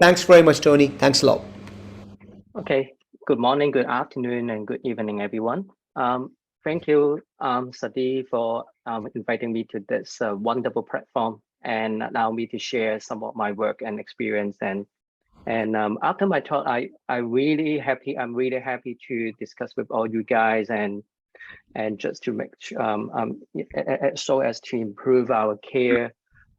Thanks very much, Tony. Thanks a lot. Okay, good morning, good afternoon, and good evening, everyone. Thank you, Sadi, for inviting me to this wonderful platform and allow me to share some of my work and experience. And after my talk, I'm really happy to discuss with all you guys and just to make so as to improve our care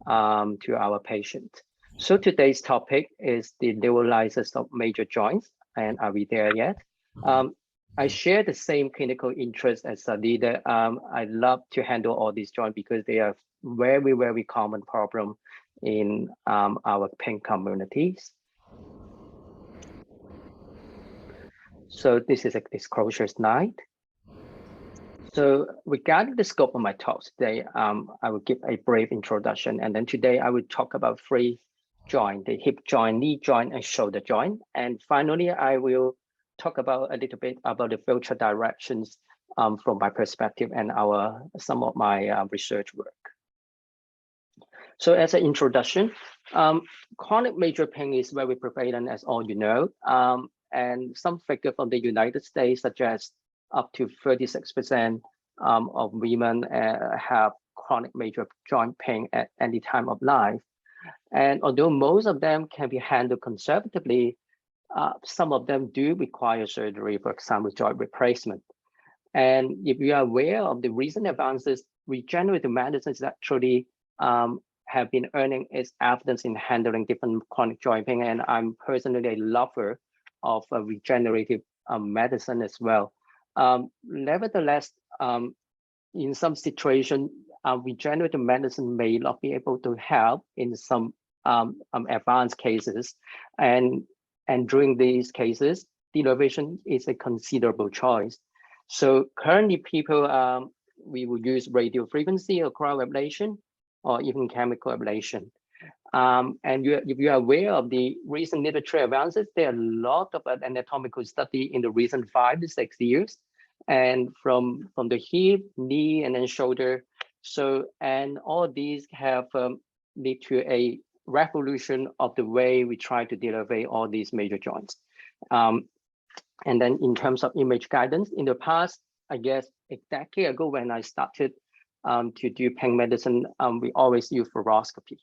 to our patient. So today's topic is the neurolysis of major joints. And are we there yet? I share the same clinical interest as Sadi that I love to handle all these joints because they are very, very common problem in our pain communities. So this is a disclosure slide. So regarding the scope of my talk today, I will give a brief introduction, and then today I will talk about three joints: the hip joint, knee joint, and shoulder joint. And finally, I will talk about a little bit about the future directions from my perspective and some of my research work. So as an introduction, chronic major pain is very prevalent, as all you know, and some figure from the United States suggest up to 36% of women have chronic major joint pain at any time of life. And although most of them can be handled conservatively, some of them do require surgery, for example, joint replacement. And if you are aware of the recent advances, regenerative medicine is actually have been earning its evidence in handling different chronic joint pain. And I'm personally a lover of regenerative medicine as well. Nevertheless, in some situations, regenerative medicine may not be able to help in some advanced cases. And during these cases, denervation is a considerable choice. So currently people, we will use radio frequency or cryoablation or even chemical ablation. And if you are aware of the recent literature advances, there are a lot of anatomical study in the recent 5 to 6 years, and from the hip, knee, and then shoulder. So, and all these have lead to a revolution of the way we try to deliver all these major joints. And then in terms of image guidance, in the past, I guess a decade ago when I started to do pain medicine, we always use fluoroscopy.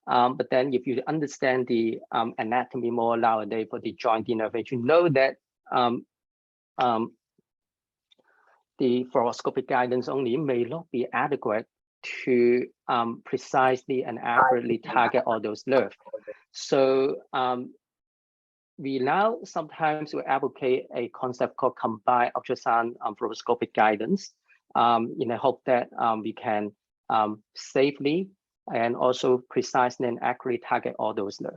But then if you understand the anatomy more nowadays for the joint denervation, you know that the fluoroscopic guidance only may not be adequate to precisely and accurately target all those nerves. So we now sometimes will advocate a concept called combined ultrasound fluoroscopic guidance in the hope that we can safely and also precisely and accurately target all those nerves.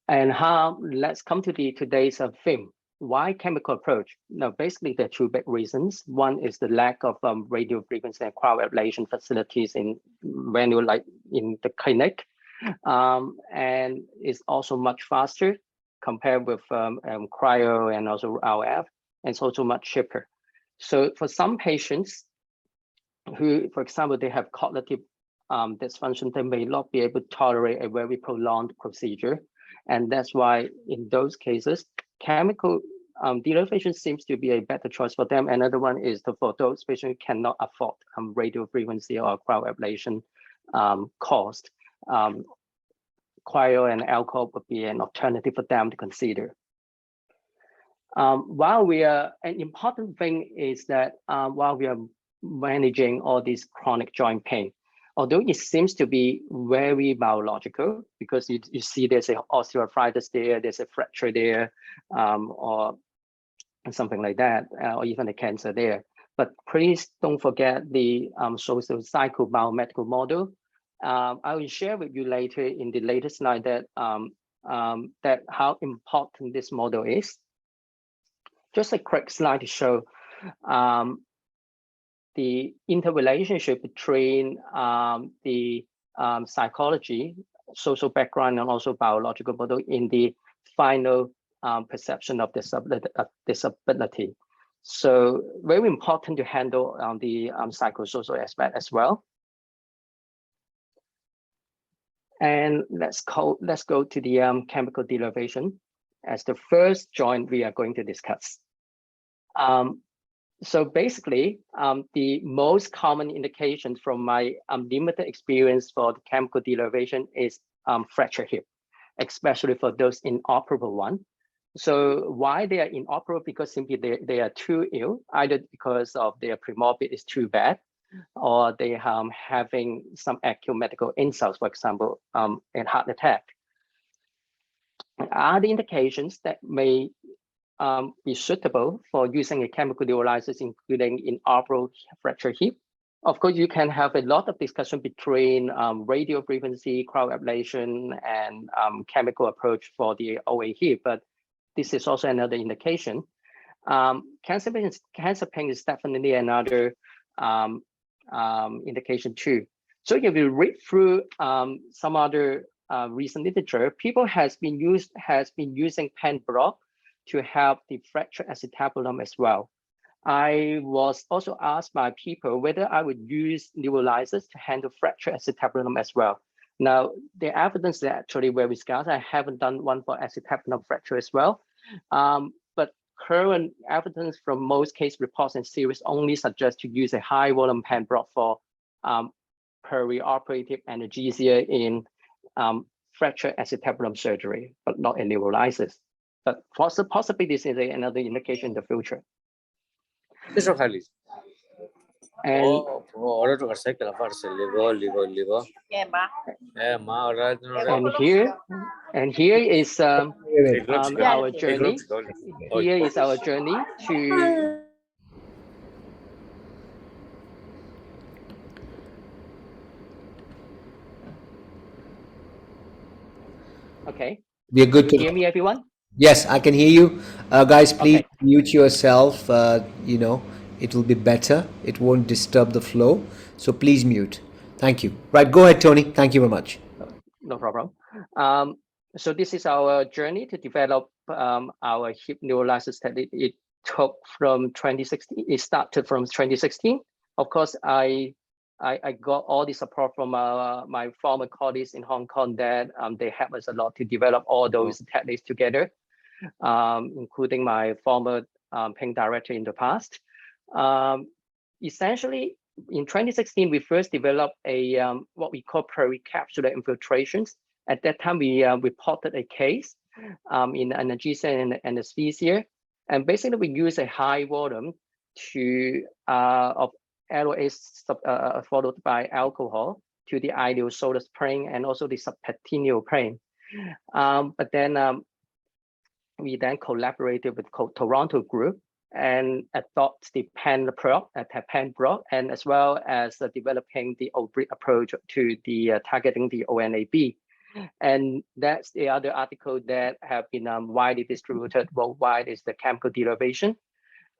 And let's come to today's theme. Why chemical approach? Now, basically, there are 2 big reasons. One is the lack of radio frequency and cryoablation facilities in the clinic, and it's also much faster compared with cryo and also RF, and it's also much cheaper. So for some patients who, for example, they have cognitive dysfunction, they may not be able to tolerate a very prolonged procedure. And that's why in those cases, chemical denervation seems to be a better choice for them. Another one is for those patients who cannot afford radio frequency or cryoablation cost. Cryo and alcohol would be an alternative for them to consider. An important thing is that while we are managing all these chronic joint pain, although it seems to be very biological, because you see there's an osteoarthritis there, there's a fracture there, or something like that, or even a cancer there. But please don't forget the social cycle biomedical model. I will share with you later in the later slide that how important this model is. Just a quick slide to show the interrelationship between the psychology, social background, and also biological model in the final perception of disability. So very important to handle the psychosocial aspect as well. And let's go to the chemical derivation as the first joint we are going to discuss. So basically, the most common indication from my limited experience for the chemical derivation is fracture hip, especially for those inoperable one. So why they are inoperable? Because simply they are too ill, either because of their premorbid is too bad, or they having some acute medical insults, for example, a heart attack. Other indications that may be suitable for using a chemical neurolysis, including inoperable fracture hip. Of course, you can have a lot of discussion between radio frequency, cryoablation, and chemical approach for the OA hip, but this is also another indication. Cancer pain is definitely another indication too. So if you read through some other recent literature, people has been using pen block to help the fracture acetabulum as well. I was also asked by people whether I would use neurolysis to handle fracture acetabulum as well. Now, the evidence is actually very scarce. I haven't done one for acetabulum fracture as well. But current evidence from most case reports and series only suggest to use a high volume pen block for perioperative analgesia in fracture acetabulum surgery, but not a neurolysis. But possibly this is another indication in the future. Mr. Khalid. And order to cycle liver. And here is our journey. Here is our journey to. Okay. We are good to hear me, everyone? Yes, I can hear you. Guys, please Okay. mute yourself. You know, it will be better. It won't disturb the flow. So please mute. Thank you. Right, go ahead, Tony. Thank you very much. No problem. So this is our journey to develop our hip neurolysis study. It took from 2016. It started from 2016. Of course, I got all the support from my former colleagues in Hong Kong that they helped us a lot to develop all those techniques together, including my former pain director in the past. Essentially, in 2016, we first developed a what we call pericapsular infiltrations. At that time, we reported a case in anesthesia and anesthesia, and basically we use a high volume to of LOS followed by alcohol to the ideal solar spring and also the subperitoneal plane. But then we then collaborated with Toronto group and adopt the pen block, and as well as developing the oblique approach to the targeting the ONAB. And that's the other article that have been widely distributed worldwide is the chemical derivation.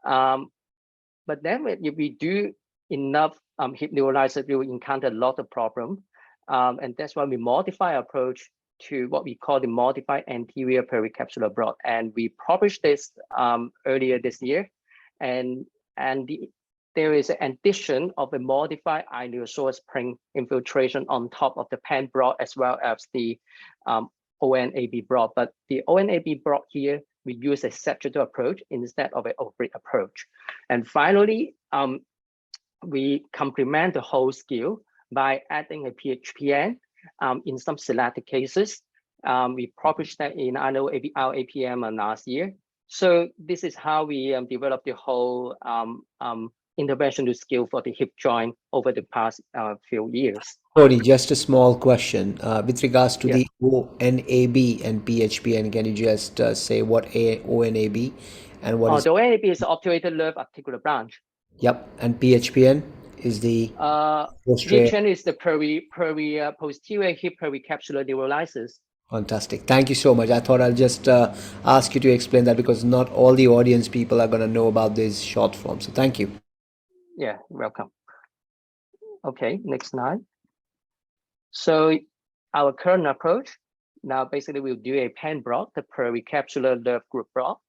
But then if we do enough hip neurolysis, we will encounter a lot of problems. And that's why we modify our approach to what we call the modified anterior pericapsular block. And we published this earlier this year. And there is an addition of a modified ionosource spring infiltration on top of the pen block as well as the ONAB block. But the ONAB block here, we use a sagittal approach instead of an oblique approach. And finally, we complement the whole skill by adding a PHPN in some selected cases. We published that in our APM last year. So this is how we developed the whole interventional skill for the hip joint over the past few years. Tony, just a small question. With regards to the ONAB and PHPN, can you just say what ONAB and what is... The ONAB is the obturator nerve articular branch. Yep, and PHPN is the... PHPN is the posterior hip pericapsular neurolysis. Fantastic. Thank you so much. I thought I'll just ask you to explain that because not all the audience people are going to know about this short form. So thank you. Yeah, welcome. Okay, next slide. So our current approach, now basically we'll do a pen block, the pericapsular nerve group block,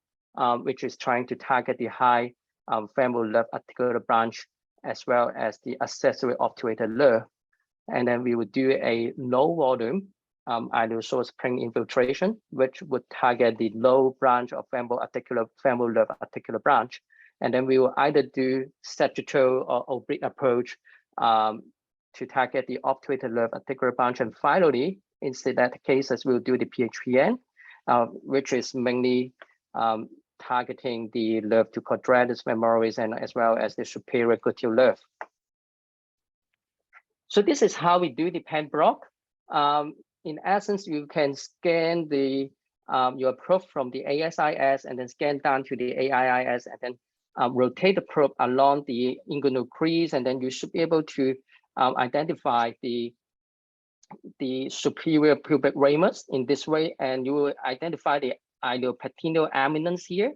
which is trying to target the high femoral nerve articular branch as well as the accessory obturator nerve. And then we will do a low volume iliopsoas plane infiltration, which would target the low branch of femoral nerve articular branch. And then we will either do sagittal or oblique approach to target the obturated nerve articular branch. And finally, in select cases, we'll do the PHPN, which is mainly targeting the nerve to quadratus femoris and as well as the superior gluteal nerve. So this is how we do the pen block. In essence, you can scan the your probe from the ASIS and then scan down to the AIIS and then rotate the probe along the inguinal crease, and then you should be able to identify the superior pubic ramus in this way, and you will identify the iliopatino eminence here,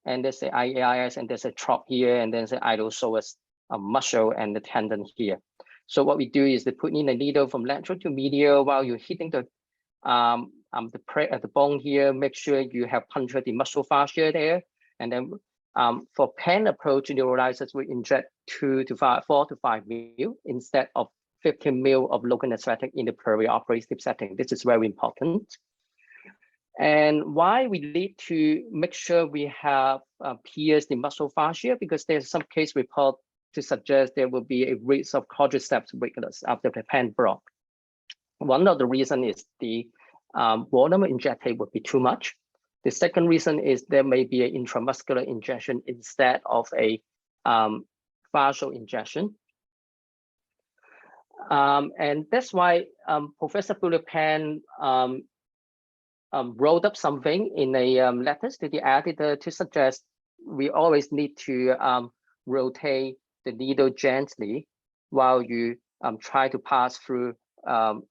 and there's the IAIS, and there's a trop here, and there's the iliopsoas muscle and the tendon here. So what we do is they put in a needle from lateral to medial while you're hitting the bone here. Make sure you have punctured the muscle fascia there, and then for pen approach neurolysis, we inject 4 to 5 mil instead of 15 mil of local anesthetic in the perioperative setting. This is very important. And why we need to make sure we have pierced the muscle fascia, because there's some case report to suggest there will be a risk of quadriceps weakness after the pen block. One of the reasons is the volume injected would be too much. The second reason is there may be an intramuscular injection instead of a fascial injection. And that's why Professor Bullpen wrote up something in a letters to the editor to suggest we always need to rotate the needle gently while you try to pass through the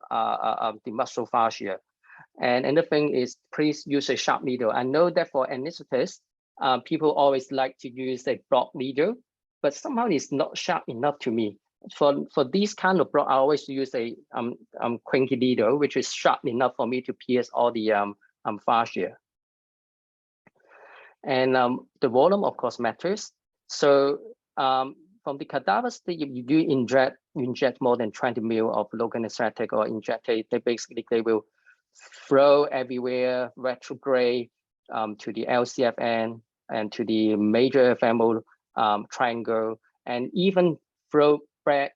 muscle fascia. And another thing is, please use a sharp needle. I know that for anesthetists, people always like to use a block needle, but somehow it's not sharp enough to me. For these kind of block, I always use a Quinky needle, which is sharp enough for me to pierce all the fascia. And the volume, of course, matters. So from the cadaver state, if you do inject more than 20 mil of local anesthetic or injectate, they will flow everywhere, retrograde to the LCFN and to the major femoral triangle, and even flow back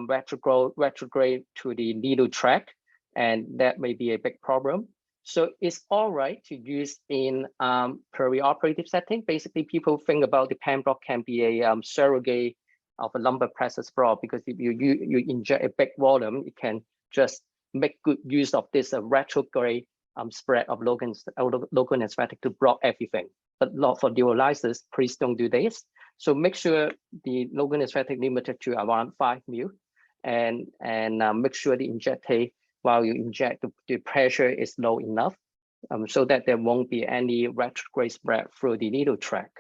retrograde to the needle track, and that may be a big problem. So it's all right to use in perioperative setting. Basically, people think about the pen block can be a surrogate of a lumbar plexus block, because if you inject a big volume, it can just make good use of this retrograde spread of local anesthetic to block everything. But not for neurolysis, please don't do this. So make sure the local anesthetic limited to around 5 mil, and make sure the injectate, while you inject, the pressure is low enough so that there won't be any retrograde spread through the needle track.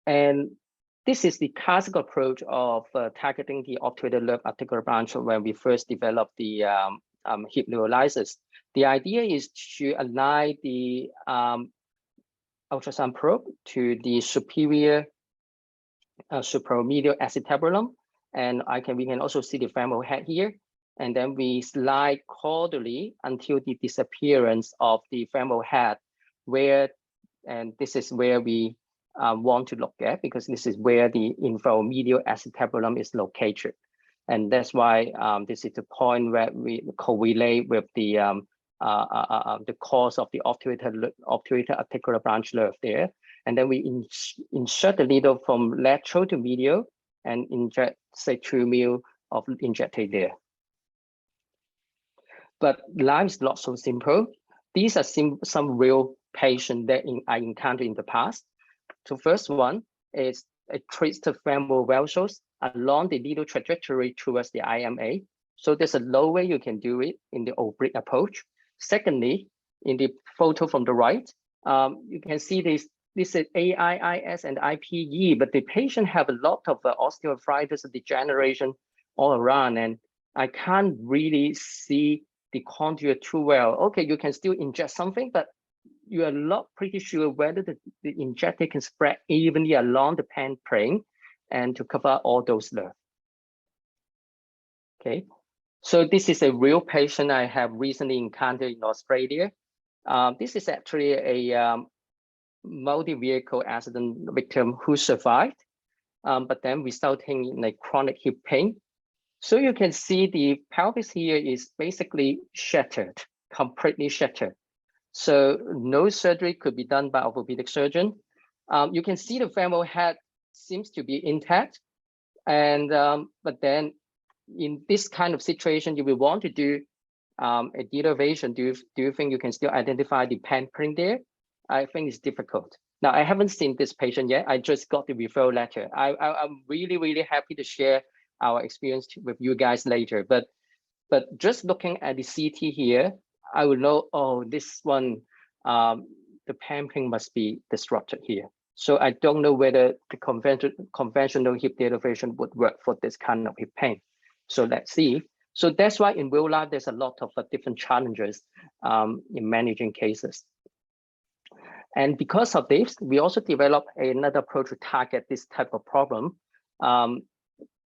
And this is the classical approach of targeting the obturated nerve articular branch when we first developed the hip neurolysis. The idea is to align the ultrasound probe to the superior supromedial acetabulum, and we can also see the femoral head here. And then we slide caudally until the disappearance of the femoral head, and this is where we want to look at, because this is where the inframedial acetabulum is located. And that's why this is the point where we correlate with the cause of the obturated articular branch nerve there. And then we insert the needle from lateral to medial and inject, say, 2 mil of injectate there. But life is not so simple. These are some real patients that I encountered in the past. So first one is a twisted femoral vessels along the needle trajectory towards the IMA. So there's a low way you can do it in the oblique approach. Secondly, in the photo from the right, you can see this is AIIS and IPE, but the patient have a lot of osteoarthritis degeneration all around, and I can't really see the contour too well. Okay, you can still inject something, but you are not pretty sure whether the injector can spread evenly along the pen plane and to cover all those nerves. Okay, so this is a real patient I have recently encountered in Australia. This is actually a multi-vehicle accident victim who survived, but then resulting in a chronic hip pain. So you can see the pelvis here is basically shattered, completely shattered. So no surgery could be done by orthopedic surgeon. You can see the femoral head seems to be intact, and but then in this kind of situation, you will want to do a derivation. Do you think you can still identify the pen print there? I think it's difficult. Now, I haven't seen this patient yet. I just got the referral letter. I'm really happy to share our experience with you guys later. But just looking at the CT here, I will know, oh, this one, the pen print must be disrupted here. So I don't know whether the conventional hip derivation would work for this kind of hip pain. So let's see. So that's why in real life, there's a lot of different challenges in managing cases. And because of this, we also developed another approach to target this type of problem.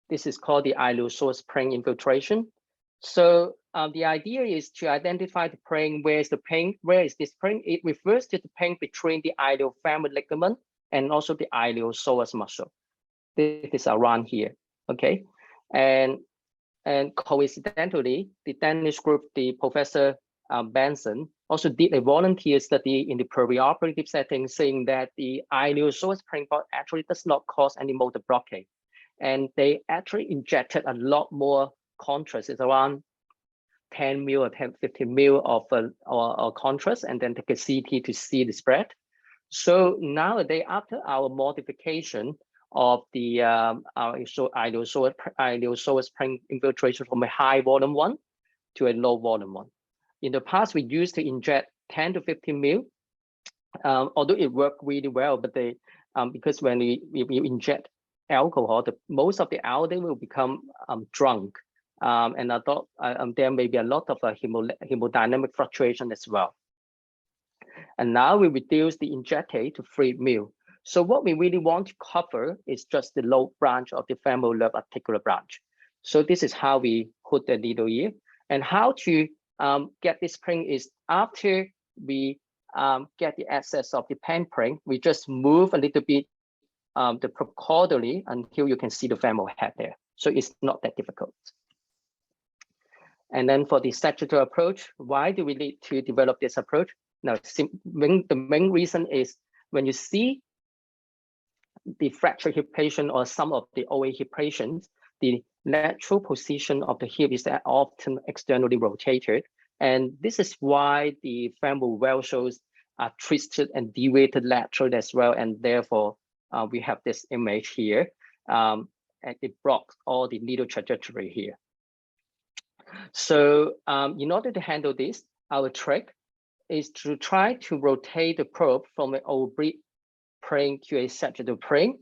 This is called the iliopsoas spring infiltration. So the idea is to identify the pain. Where is the pain? Where is this pain? It refers to the pain between the iliofemoral ligament and also the iliopsoas muscle. This is around here, okay? And coincidentally, the Danish group, the Professor Benson, also did a volunteer study in the perioperative setting, saying that the iliopsoas spring actually does not cause any motor blockade. And they actually injected a lot more contrast. It's around 10 mil or 15 mil of contrast, and then take a CT to see the spread. So nowadays, after our modification of the iliopsoas spring infiltration from a high volume one to a low volume one. In the past, we used to inject 10 to 15 mil, although it worked really well, but they because when we inject alcohol, most of the aldehyde will become drunk, and I thought there may be a lot of hemodynamic fluctuation as well. And now we reduce the injectate to 3 mil. So what we really want to cover is just the low branch of the femoral nerve articular branch. So this is how we put the needle here. And how to get this print is after we get the access of the pen print, we just move a little bit the procaudally until you can see the femoral head there. So it's not that difficult. And then for the sagittal approach, why do we need to develop this approach? Now, the main reason is when you see the fracture hip patient or some of the OA hip patients, the natural position of the hip is often externally rotated. And this is why the femoral vessels are twisted and deviated laterally as well. And therefore, we have this image here, and it blocks all the needle trajectory here. So in order to handle this, our trick is to try to rotate the probe from an oblique plane to a sagittal plane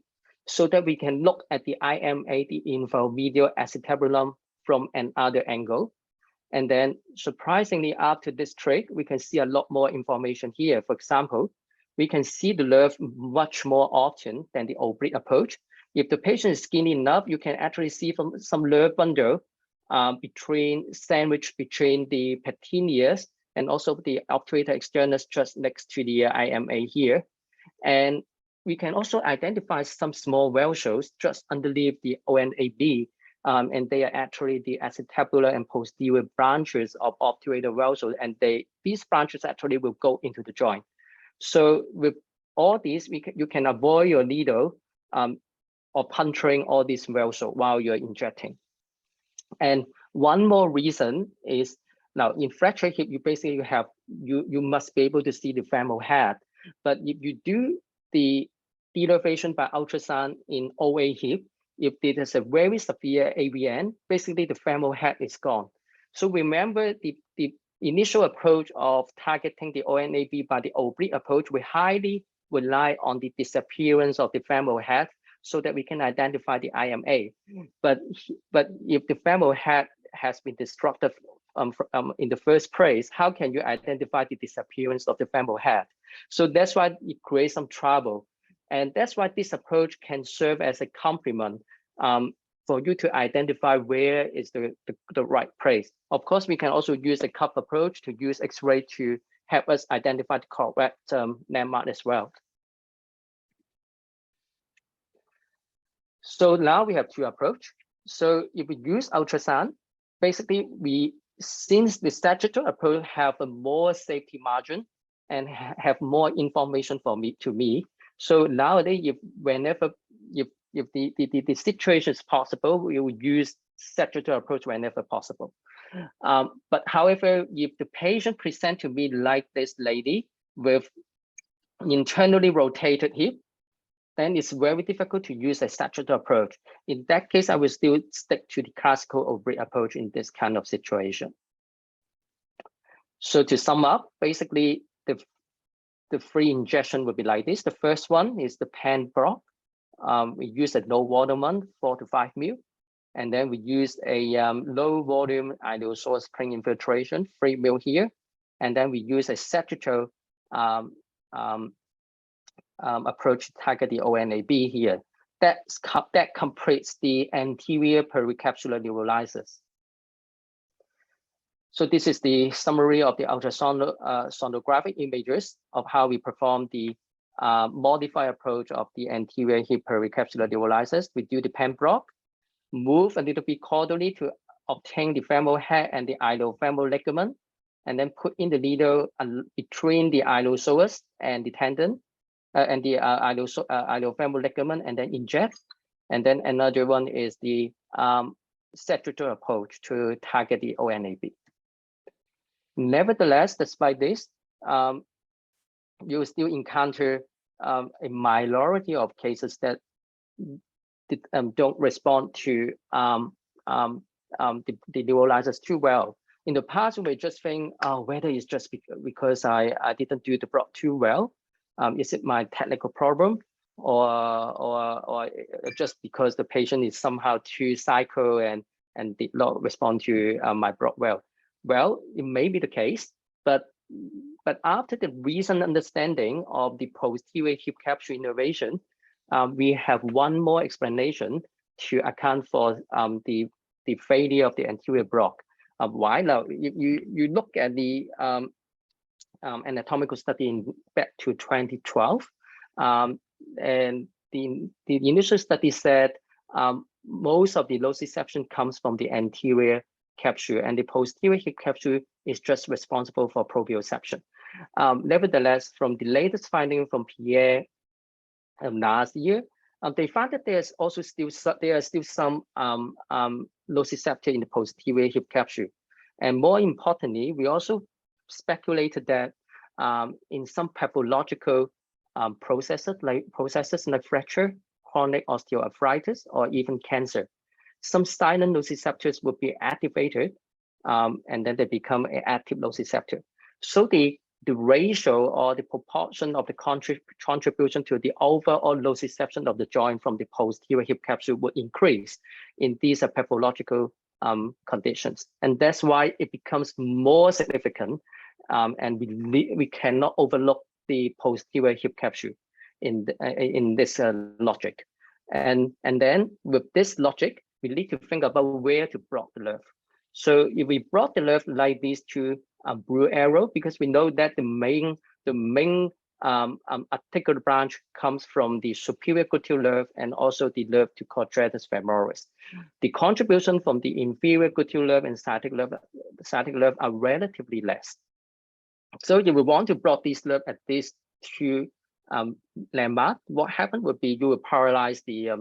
so that we can look at the IMA, the inframedial acetabulum, from another angle. And then surprisingly, after this trick, we can see a lot more information here. For example, we can see the nerve much more often than the oblique approach. If the patient is skinny enough, you can actually see some nerve bundle sandwich between the peteneus and also the obturator externus just next to the IMA here. And we can also identify some small vessels just underneath the ONAB, and they are actually the acetabular and posterior branches of obturator vessels, and these branches actually will go into the joint. So with all these, you can avoid your needle or puncturing all these vessels while you're injecting. And one more reason is now in fracture hip, you must be able to see the femoral head. But if you do the derivation by ultrasound in OA hip, if it is a very severe AVN, basically the femoral head is gone. So remember the initial approach of targeting the ONAB by the oblique approach, we highly rely on the disappearance of the femoral head so that we can identify the IMA. But if the femoral head has been disrupted in the first place, how can you identify the disappearance of the femoral head? So that's why it creates some trouble. And that's why this approach can serve as a complement for you to identify where is the right place. Of course, we can also use a cup approach to use X-ray to help us identify the correct landmark as well. So now we have two approaches. So if we use ultrasound, basically since the statutory approach have a more safety margin and have more information for me. So nowadays, whenever the situation is possible, we will use statutory approach whenever possible. But however, if the patient present to me like this lady with internally rotated hip, then it's very difficult to use a statutory approach. In that case, I will still stick to the classical oblique approach in this kind of situation. So to sum up, basically the three injection would be like this. The first one is the pen block. We use a low volume one, 4 to 5 mil. And then we use a low volume ideal source spring infiltration, 3 mil here. And then we use a statutory approach to target the ONAB here. That completes the anterior pericapsular neurolysis. So this is the summary of the ultrasonographic images of how we perform the modified approach of the anterior hip pericapsular neurolysis. We do the pen block, move a little bit caudally to obtain the femoral head and the iliofemoral ligament, and then put in the needle between the iliopsoas and the tendon and the iliofemoral ligament, and then inject. And then another one is the statutory approach to target the ONAB. Nevertheless, despite this, you will still encounter a minority of cases that don't respond to the neurolysis too well. In the past, we just think, whether it's just because I didn't do the block too well, is it my technical problem, or just because the patient is somehow too psycho and did not respond to my block well? Well, it may be the case, but after the recent understanding of the posterior hip capsule innervation, we have one more explanation to account for the failure of the anterior block. Why? Now, you look at the anatomical study back to 2012, and the initial study said most of the nociception comes from the anterior capsule, and the posterior hip capsule is just responsible for proprioception. Nevertheless, from the latest finding from Pierre last year, they found that there are still some nociceptor in the posterior hip capsule, and more importantly, we also speculated that in some pathological processes like fracture, chronic osteoarthritis, or even cancer, some silent nociceptors will be activated, and then they become an active nociceptor. So the ratio or the proportion of the contribution to the overall nociception of the joint from the posterior hip capsule will increase in these pathological conditions, and that's why it becomes more significant. And we cannot overlook the posterior hip capsule in this logic. And then with this logic, we need to think about where to block the nerve. So if we block the nerve like these two blue arrow, because we know that the main articular branch comes from the superior gluteal nerve and also the nerve to quadratus femoris. The contribution from the inferior gluteal nerve and sciatic nerve are relatively less. So if we want to block these nerve at these two landmark, what happened would be you will paralyze the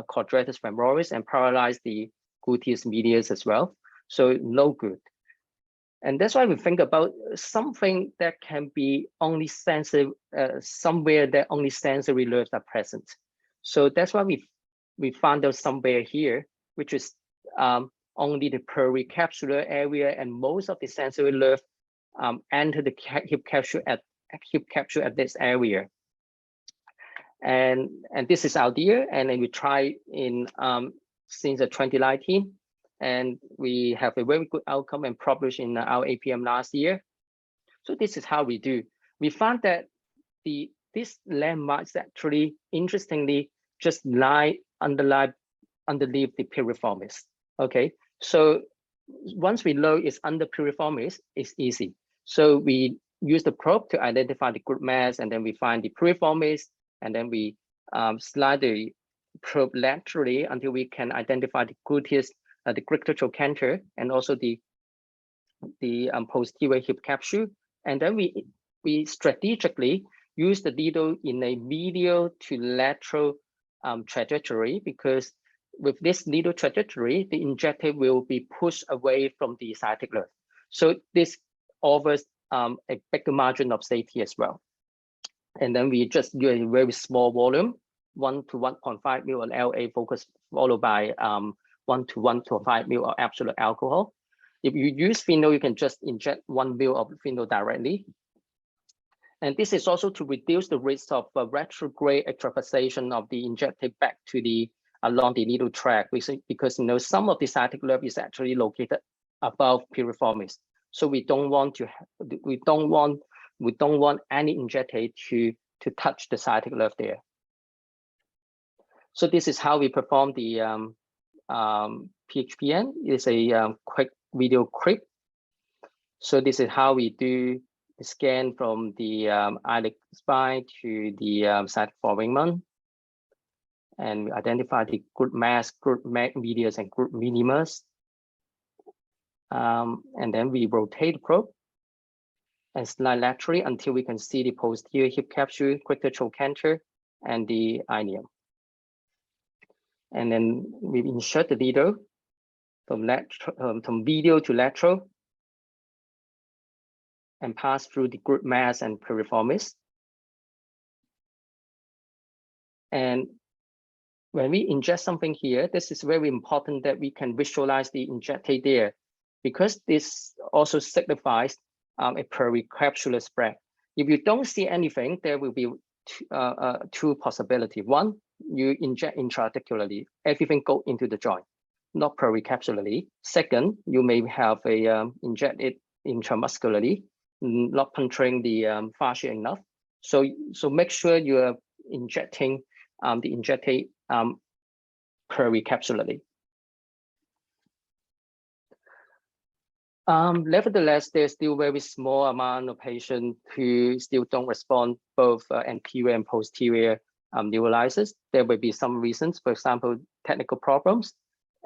quadratus femoris and paralyze the gluteus medius as well. So no good. And that's why we think about something that can be only sensitive, somewhere that only sensory nerves are present. So that's why we found out somewhere here, which is only the pericapsular area, and most of the sensory nerve enter the hip capsule at this area. And this is out there, and then we try in since 2019, and we have a very good outcome and published in our APM last year. So this is how we do. We found that this landmark is actually interestingly just underlie underneath the piriformis. Okay, so once we know it's under piriformis, it's easy. So we use the probe to identify the group mass, and then we find the piriformis, and then we slide the probe laterally until we can identify the gluteus, the trochanter, and also the posterior hip capsule. And then we strategically use the needle in a medial to lateral trajectory, because with this needle trajectory, the injector will be pushed away from the sciatic nerve. So this offers a bigger margin of safety as well. And then we just do a very small volume, 1 to 1.5 ml of LA focus, followed by 1 to 1.5 ml of absolute alcohol. If you use phenol, you can just inject 1 ml of phenol directly. And this is also to reduce the risk of retrograde extravasation of the injector back to the along the needle track, because some of the sciatic nerve is actually located above piriformis. So we don't want any injector to touch the sciatic nerve there. So this is how we perform the PHPN. It's a quick video clip. So this is how we do the scan from the iliac spine to the sciatic foramen, and we identify the group mass, group medius, and group minimus. And then we rotate the probe and slide laterally until we can see the posterior hip capsule, trochanter, and the ilium. And then we insert the needle from medial to lateral and pass through the group mass and piriformis. And when we inject something here, this is very important that we can visualize the injector there, because this also signifies a pericapsular spread. If you don't see anything, there will be two possibilities. One, you inject intra-articularly, everything go into the joint, not pericapsularly. Second, you may have a inject it intramuscularly, not puncturing the fascia enough. So make sure you are injecting the injector pericapsularly. Nevertheless, there's still very small amount of patients who still don't respond both anterior and posterior neurolysis. There may be some reasons, for example, technical problems.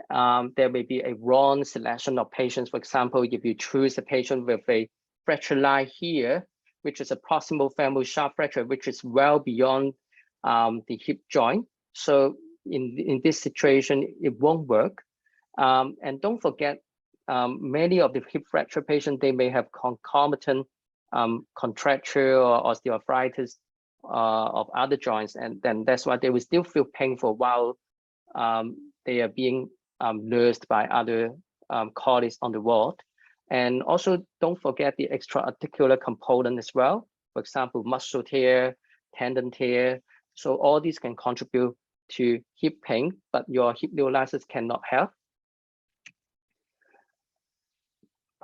There may be a wrong selection of patients. For example, if you choose a patient with a fracture line here, which is a proximal femoral shaft fracture, which is well beyond the hip joint. So in this situation, it won't work. And don't forget, many of the hip fracture patients, they may have concomitant contracture or osteoarthritis of other joints, and then that's why they will still feel painful while they are being nursed by other colleagues on the ward. And also don't forget the extra-articular component as well. For example, muscle tear, tendon tear. So all these can contribute to hip pain, but your hip neurolysis cannot help.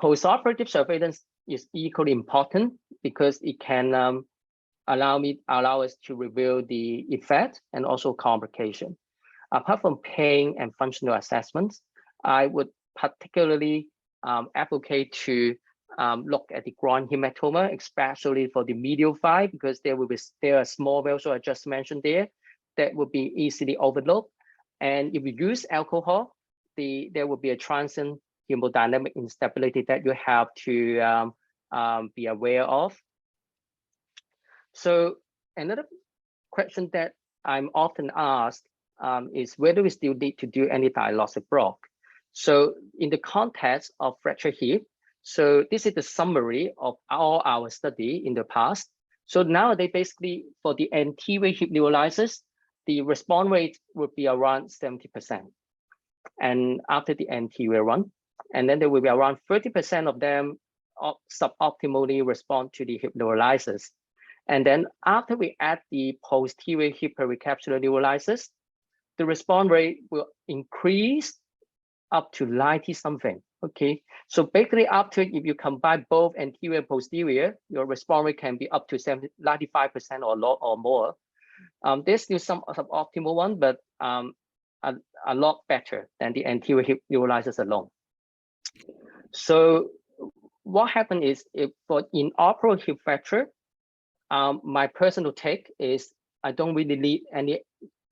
Postoperative surveillance is equally important because it can allow us to reveal the effect and also complication. Apart from pain and functional assessments, I would particularly advocate to look at the groin hematoma, especially for the medial thigh, because there are small vessels I just mentioned there that would be easily overlooked. And if you use alcohol, there will be a transient hemodynamic instability that you have to be aware of. So another question that I'm often asked is whether we still need to do any diagnostic block. So in the context of fracture hip, so this is the summary of all our study in the past. So nowadays, basically for the anterior hip neurolysis, the response rate would be around 70%. And after the anterior one, and then there will be around 30% of them suboptimally respond to the hip neurolysis. And then after we add the posterior hip pericapsular neurolysis, the response rate will increase up to 90 something. Okay, so basically after, if you combine both anterior and posterior, your response rate can be up to 95% or more. There's still some suboptimal one, but a lot better than the anterior hip neurolysis alone. So what happened is, if for inoperable hip fracture, my personal take is I don't really need any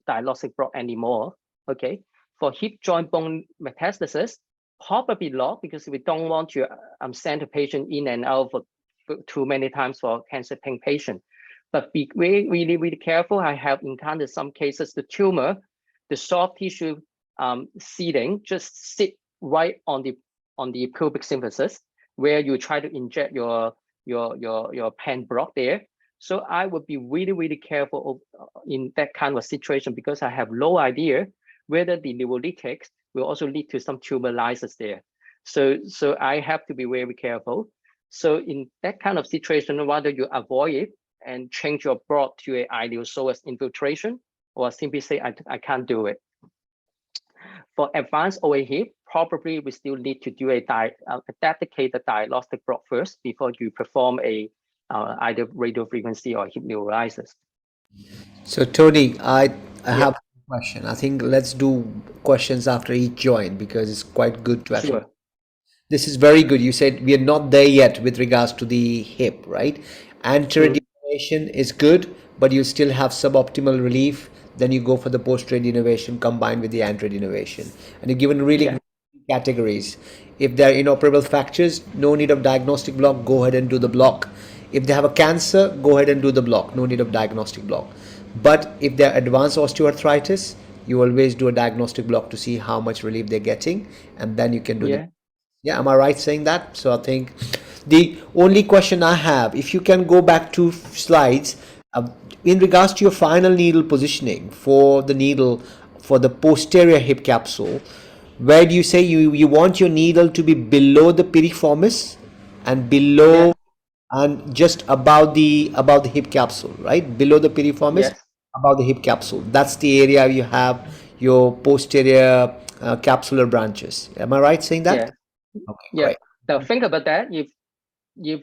diagnostic block anymore. Okay, for hip joint bone metastasis, probably not, because we don't want to send a patient in and out for too many times for cancer pain patient. But be really, really careful. I have encountered some cases, the tumor, the soft tissue seeding just sit right on the pubic symphysis, where you try to inject your pen block there. So I would be really, really careful in that kind of situation, because I have no idea whether the neurolytics will also lead to some tumor lysis there. So I have to be very careful. So in that kind of situation, rather you avoid it and change your block to an ideal psoas infiltration, or simply say, I can't do it. For advanced OA hip, probably we still need to do a dedicated diagnostic block first before you perform a either radio frequency or hip neurolysis. So Tony, I Yeah. have a question. I think let's do questions after each joint, because it's quite good to actually. Sure. This is very good. You said we are not there yet with regards to the hip, right? Anterior True. denervation is good, but you still have suboptimal relief. Then you go for the posterior denervation combined with the anterior denervation, and you're given really Yeah. good categories. If they're inoperable fractures, no need of diagnostic block. Go ahead and do the block. If they have a cancer, go ahead and do the block. No need of diagnostic block. But if they're advanced osteoarthritis, you always do a diagnostic block to see how much relief they're getting, and then you can do the. Yeah. Yeah, am I right saying that? So I think the only question I have, if you can go back 2 slides, in regards to your final needle positioning for the needle for the posterior hip capsule, where do you say you want your needle to be below the piriformis and below Yeah. and just above the hip capsule, right? Below the piriformis, Yes. above the hip capsule. That's the area you have your posterior capsular branches. Am I right saying that? Yeah. Okay, Yeah. great. Now think about that. If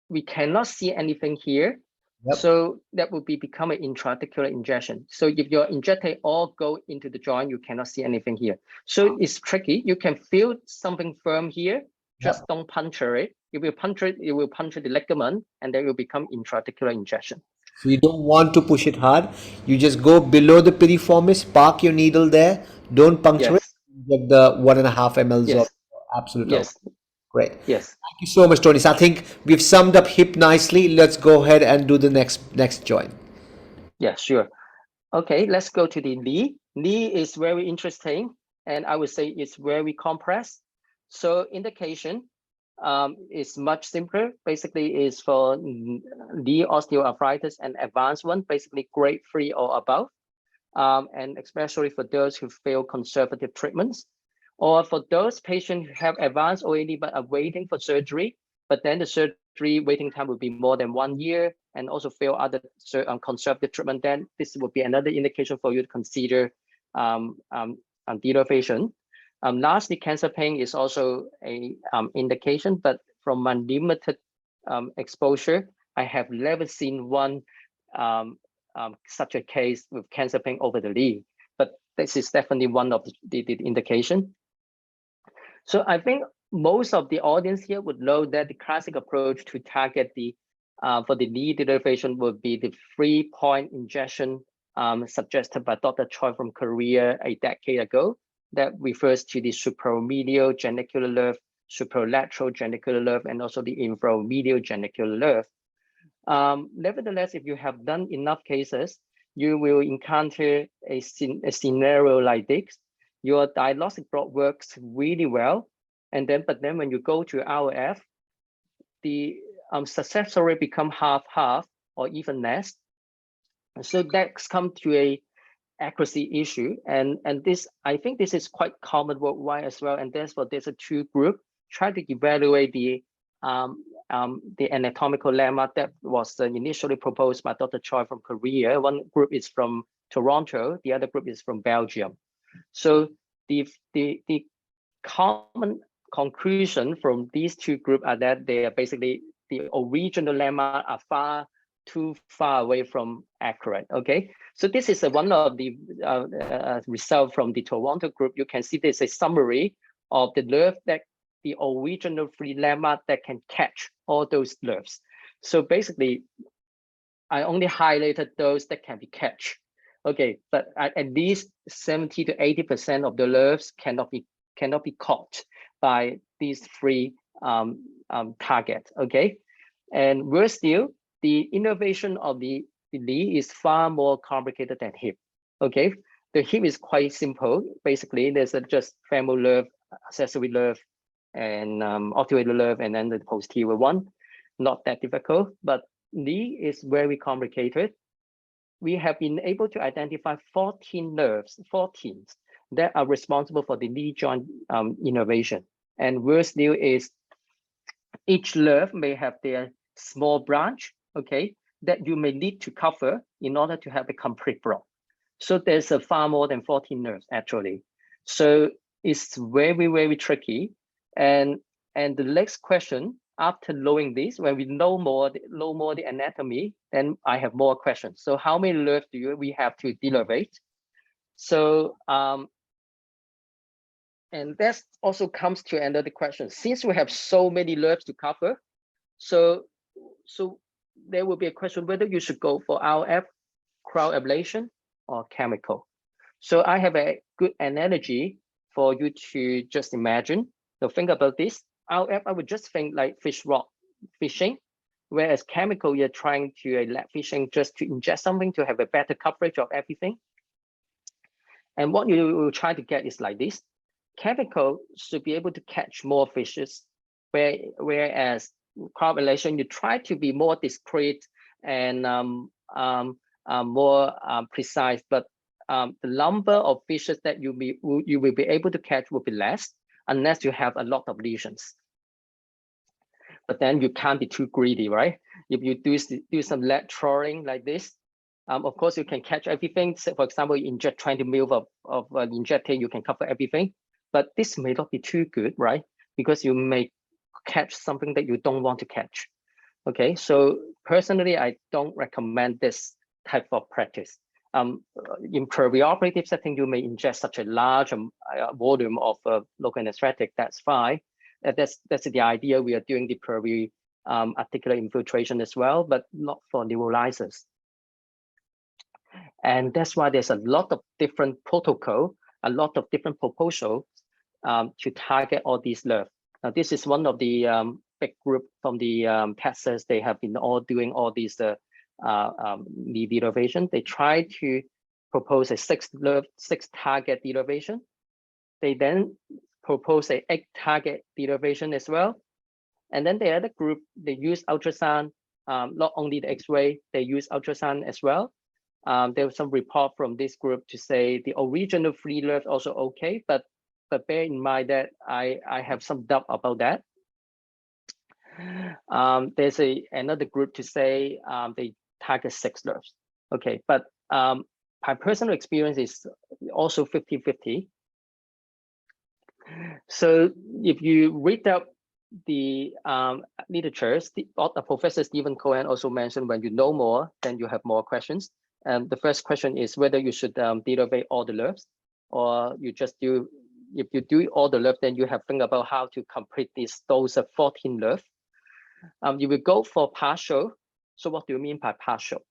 we cannot see anything here, Yep. so that would become an intraarticular injection. So if your injector all go into the joint, you cannot see anything here. So it's tricky. You can feel something firm here, just Yep. don't puncture it. If you puncture it, it will puncture the ligament, and then it will become intraarticular injection. So you don't want to push it hard. You just go below the piriformis, park your needle there, don't puncture it, Yes. get the 1.5 mLs of Yes. absolute alcohol. Yes. Great. Yes. Thank you so much, Tony. So I think we've summed up hip nicely. Let's go ahead and do the next joint. Yeah, sure. Okay, let's go to the knee. Knee is very interesting, and I would say it's very compressed. So indication is much simpler. Basically, is for knee osteoarthritis and advanced one, basically grade 3 or above, and especially for those who fail conservative treatments, or for those patients who have advanced OAD but are waiting for surgery, but then the surgery waiting time will be more than 1 year, and also fail other conservative treatment. Then this will be another indication for you to consider denervation. Lastly, cancer pain is also a indication, but from my limited exposure, I have never seen one such a case with cancer pain over the knee. But this is definitely one of the indication. So I think most of the audience here would know that the classic approach to target the for the knee denervation would be the 3-point injection suggested by Dr. Choi from Korea a decade ago. That refers to the supromedial genicular nerve, superlateral genicular nerve, and also the inframedial genicular nerve. Nevertheless, if you have done enough cases, you will encounter a scenario like this. Your diagnostic block works really well, but then when you go to RF, the success rate become half or even less. So that's come to a accuracy issue, and this, I think this is quite common worldwide as well. And therefore, there's a 2 group try to evaluate the anatomical lemma that was initially proposed by Dr. Choi from Korea. One group is from Toronto, the other group is from Belgium. So the common conclusion from these 2 groups are that they are basically, the original lemma are far too far away from accurate. Okay, so this is one of the result from the Toronto group. You can see there's a summary of the nerve that the original 3 lemma that can catch all those nerves. So basically, I only highlighted those that can be catch. Okay, but at least 70 to 80% of the nerves cannot be caught by these 3 targets. Okay, and worse still, the innervation of the knee is far more complicated than hip. Okay, the hip is quite simple. Basically, there's just femoral nerve, accessory nerve, and arterial nerve, and then the posterior one. Not that difficult, but knee is very complicated. We have been able to identify 14 nerves, 14 that are responsible for the knee joint innervation. And worse still is each nerve may have their small branch, okay, that you may need to cover in order to have a complete block. So there's a far more than 14 nerves actually. So it's very, very tricky. And the next question, after knowing this, when we know more the anatomy, then I have more questions. So how many nerves do we have to denervate? So and that also comes to another question. Since we have so many nerves to cover, so there will be a question whether you should go for RF, crowd ablation, or chemical. So I have a good analogy for you to just imagine. So think about this. RF, I would just think like fish rock fishing, whereas chemical, you're trying to lab fishing just to ingest something to have a better coverage of everything. And what you will try to get is like this. Chemical should be able to catch more fishes, whereas crowd ablation, you try to be more discreet and more precise, but the number of fishes that you will be able to catch will be less unless you have a lot of lesions. But then you can't be too greedy, right? If you do some lead trawling like this, of course you can catch everything. So for example, you inject 20 ml of injectate, you can cover everything. But this may not be too good, right? Because you may catch something that you don't want to catch. Okay, so personally, I don't recommend this type of practice. In perioperative setting, you may ingest such a large volume of local anesthetic. That's fine. That's the idea. We are doing the peri-articular infiltration as well, but not for neurolysis. And that's why there's a lot of different protocol, a lot of different proposals to target all these nerves. Now, this is one of the big group from the Texas. They have been all doing all these knee denervation. They try to propose a 6 target denervation. They then propose a 8 target denervation as well. And then the other group, they use ultrasound, not only the X-ray, they use ultrasound as well. There was some report from this group to say the original 3 nerves also okay, but bear in mind that I have some doubt about that. There's another group to say they target 6 nerves. Okay, but my personal experience is also 50-50. So if you read up the literature, Professor Stephen Cohen also mentioned when you know more, then you have more questions. The first question is whether you should denervate all the nerves, or you just do, if you do all the nerves, then you have to think about how to complete those 14 nerves. You will go for partial. So what do you mean by partial?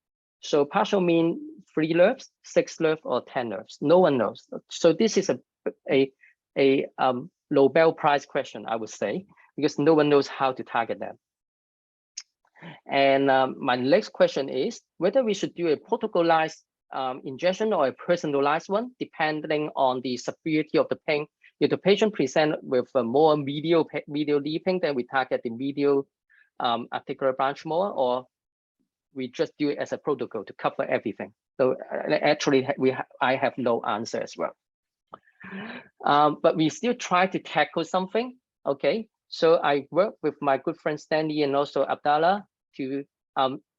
So partial means 3 nerves, 6 nerves, or 10 nerves. No one knows. So this is a Nobel Prize question, I would say, because no one knows how to target them. And my next question is whether we should do a protocolized injection or a personalized one, depending on the severity of the pain. If the patient presents with a more medial knee pain, then we target the medial articular branch more, or we just do it as a protocol to cover everything. So actually, I have no answer as well. But we still try to tackle something. Okay, so I work with my good friend Stanley and also Abdallah to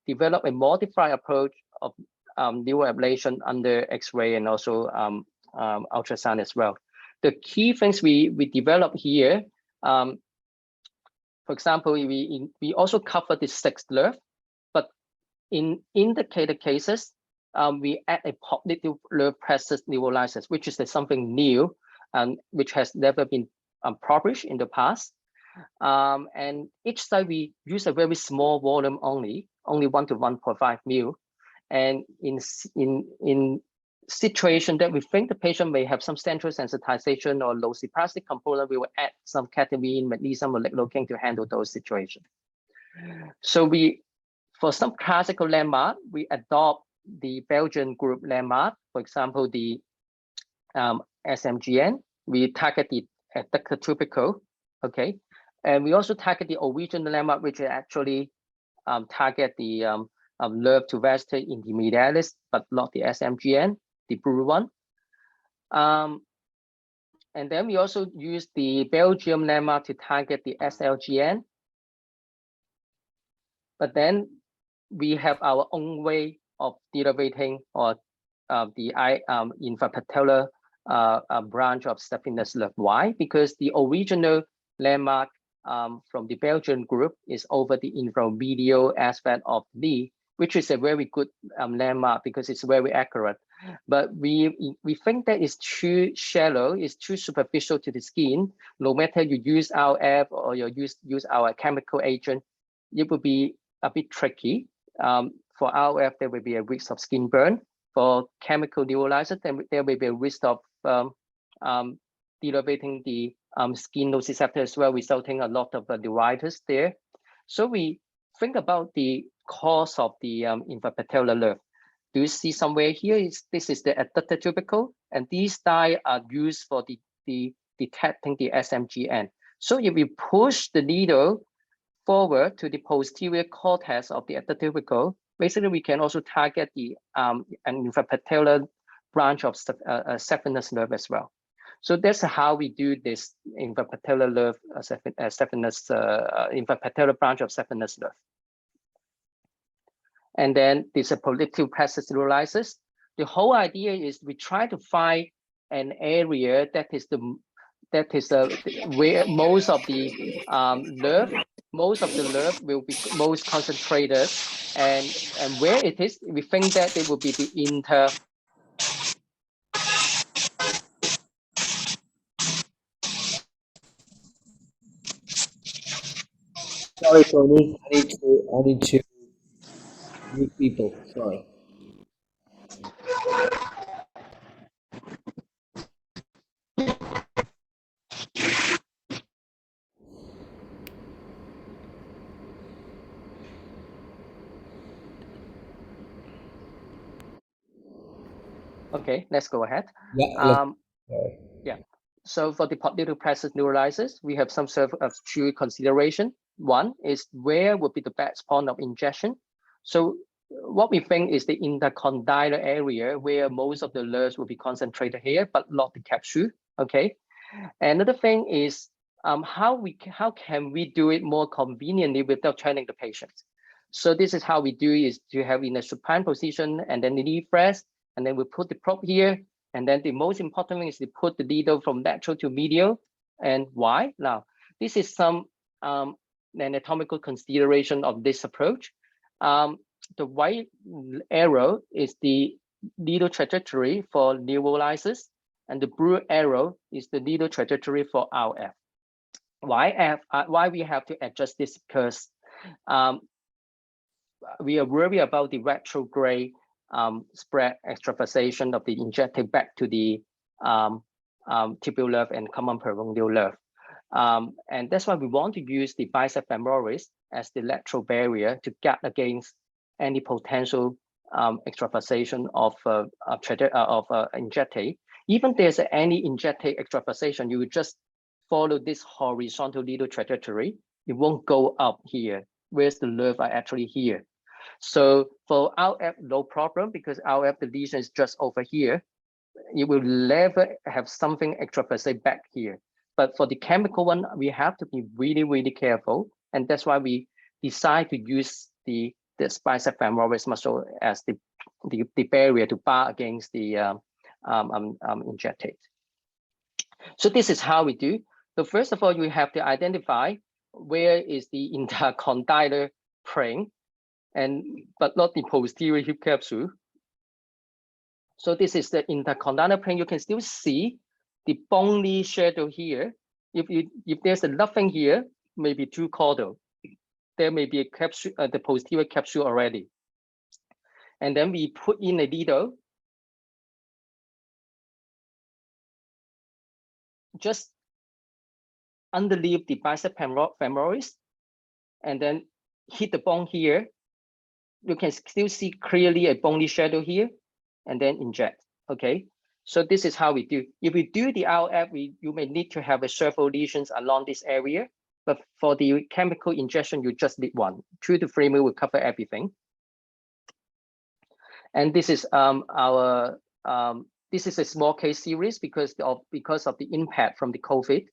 develop a modified approach of neuroablation under X-ray and also ultrasound as well. The key things we develop here, for example, we also cover the 6th nerve, but in indicated cases, we add a popliteal nerve pressure neurolysis, which is something new and which has never been published in the past. And each site we use a very small volume only 1 to 1.5 mil. And in situation that we think the patient may have some central sensitization or low plastic component, we will add some ketamine, magnesium, or lignocaine to handle those situations. So for some classical landmark, we adopt the Belgian group landmark. For example, the SMGN, we target the adductor tubercle, okay? And we also target the original landmark, which actually target the nerve to vastor intermedialis, but not the SMGN, the blue one. And then we also use the Belgium landmark to target the SLGN. But then we have our own way of derivating or the infrapatellar branch of saphenous nerve. Why? Because the original landmark from the Belgian group is over the inframedial aspect of the knee, which is a very good landmark because it's very accurate. But we think that it's too shallow, it's too superficial to the skin. No matter you use RF or you use our chemical agent, it would be a bit tricky. For RF, there will be a risk of skin burn. For chemical neurolysis, then there will be a risk of denervating the skin nociceptor as well, resulting a lot of neuritis there. So we think about the cause of the infrapatellar nerve. Do you see somewhere here? This is the adductor tubercle, and these dye are used for the detecting the SMGN. So if we push the needle forward to the posterior cortex of the adductor tubercle, basically we can also target the infrapatellar branch of saphenous nerve as well. So that's how we do this infrapatellar nerve, infrapatellar branch of saphenous nerve. And then this popliteal pressure neurolysis. The whole idea is we try to find an area that is where most of the nerve will be most concentrated, and where it is, we think that it will be the Sorry, Tony. I need to mute people. Sorry. Okay, let's go ahead. Yeah. Yeah. So for the popliteal pressure neurolysis, we have some sort of two consideration. One is where would be the best point of injection. So what we think is the intercondylar area where most of the nerves will be concentrated here, but not the capsule. Okay. Another thing is how can we do it more conveniently without training the patient. So this is how we do is to have in a supine position and then the knee rest, and then we put the probe here. And then the most important thing is to put the needle from lateral to medial. And why? Now, this is some anatomical consideration of this approach. The white arrow is the needle trajectory for neurolysis, and the blue arrow is the needle trajectory for RF. Why we have to adjust this? Because we are worried about the retrograde spread extravasation of the injected back to the tibial nerve and common peroneal nerve. And that's why we want to use the bicep femoris as the lateral barrier to guard against any potential extravasation of injectate. Even there's any injectate extravasation, you would just follow this horizontal needle trajectory. It won't go up here, whereas the nerve are actually here. So for RF, no problem, because RF, the lesion is just over here. You will never have something extravasate back here. But for the chemical one, we have to be really, really careful. And that's why we decide to use the bicep femoris muscle as the barrier to bar against the injectate. So this is how we do. So first of all, you have to identify where is the intercondylar plane. but not the posterior hip capsule. So this is the intercondylar plane. You can still see the bony shadow here. If there's nothing here, maybe too caudal. There may be a capsule, the posterior capsule already. And then we put in a needle just underneath the bicep femoris, and then hit the bone here. You can still see clearly a bony shadow here, and then inject. Okay, so this is how we do. If we do the RF, you may need to have a several lesions along this area, but for the chemical injection, you just need one. 2 to 3 mil will cover everything. And this is this is a small case series because of the impact from the COVID.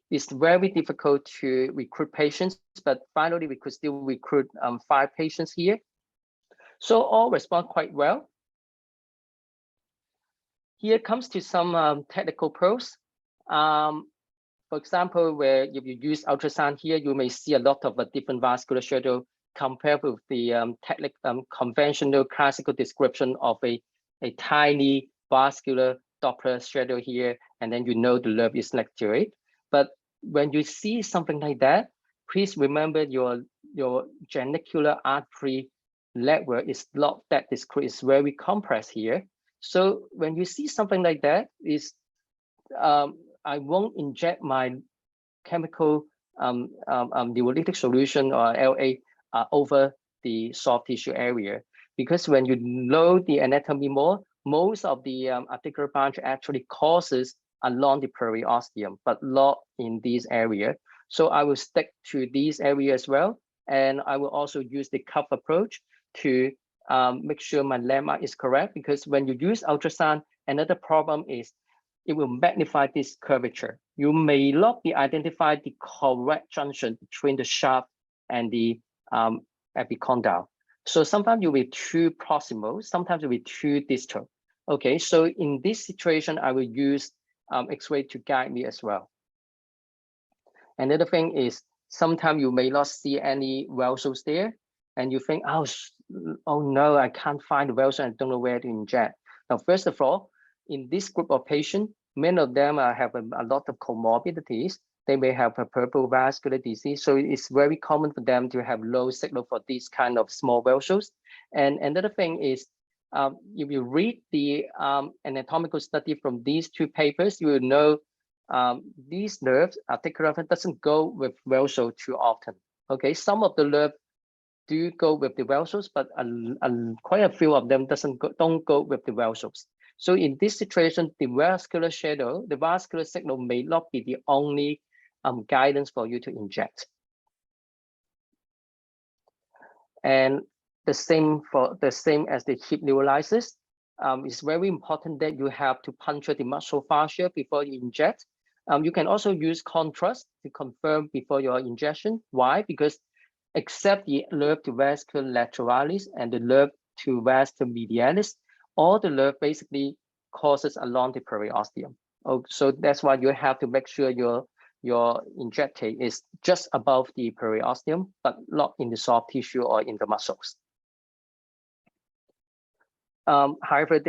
It's very difficult to recruit patients, but finally we could still recruit 5 patients here. So all respond quite well. Here comes to some technical pros. For example, where if you use ultrasound here, you may see a lot of different vascular shadow compared with the conventional classical description of a tiny vascular Doppler shadow here, and then you know the nerve is lecturate. But when you see something like that, please remember your genicular artery network is not that discrete, it's very compressed here. So when you see something like that, I won't inject my chemical neurolytic solution or LA over the soft tissue area, because when you know the anatomy more, most of the articular branch actually causes along the periosteum, but not in this area. So I will stick to these areas as well, and I will also use the cuff approach to make sure my landmark is correct, because when you use ultrasound, another problem is it will magnify this curvature. You may not be identify the correct junction between the shaft and the epicondyle. So sometimes you'll be too proximal, sometimes you'll be too distal. Okay, so in this situation, I will use X-ray to guide me as well. Another thing is sometimes you may not see any vessels there, and you think, oh no, I can't find the vessel, I don't know where to inject. Now, first of all, in this group of patients, many of them have a lot of comorbidities. They may have a peripheral vascular disease, so it's very common for them to have low signal for these kind of small vessels. And another thing is, if you read the anatomical study from these 2 papers, you will know these nerves, articular doesn't go with vessel too often. Okay, some of the nerves do go with the vessels, but quite a few of them don't go with the vessels. So in this situation, the vascular shadow, the vascular signal may not be the only guidance for you to inject. And the same as the hip neurolysis. It's very important that you have to puncture the muscle fascia before you inject. You can also use contrast to confirm before your injection. Why? Because except the nerve to vascular lateralis and the nerve to vascular medialis, all the nerve basically causes along the periosteum. Oh, so that's why you have to make sure your injectate is just above the periosteum, but not in the soft tissue or in the muscles. However,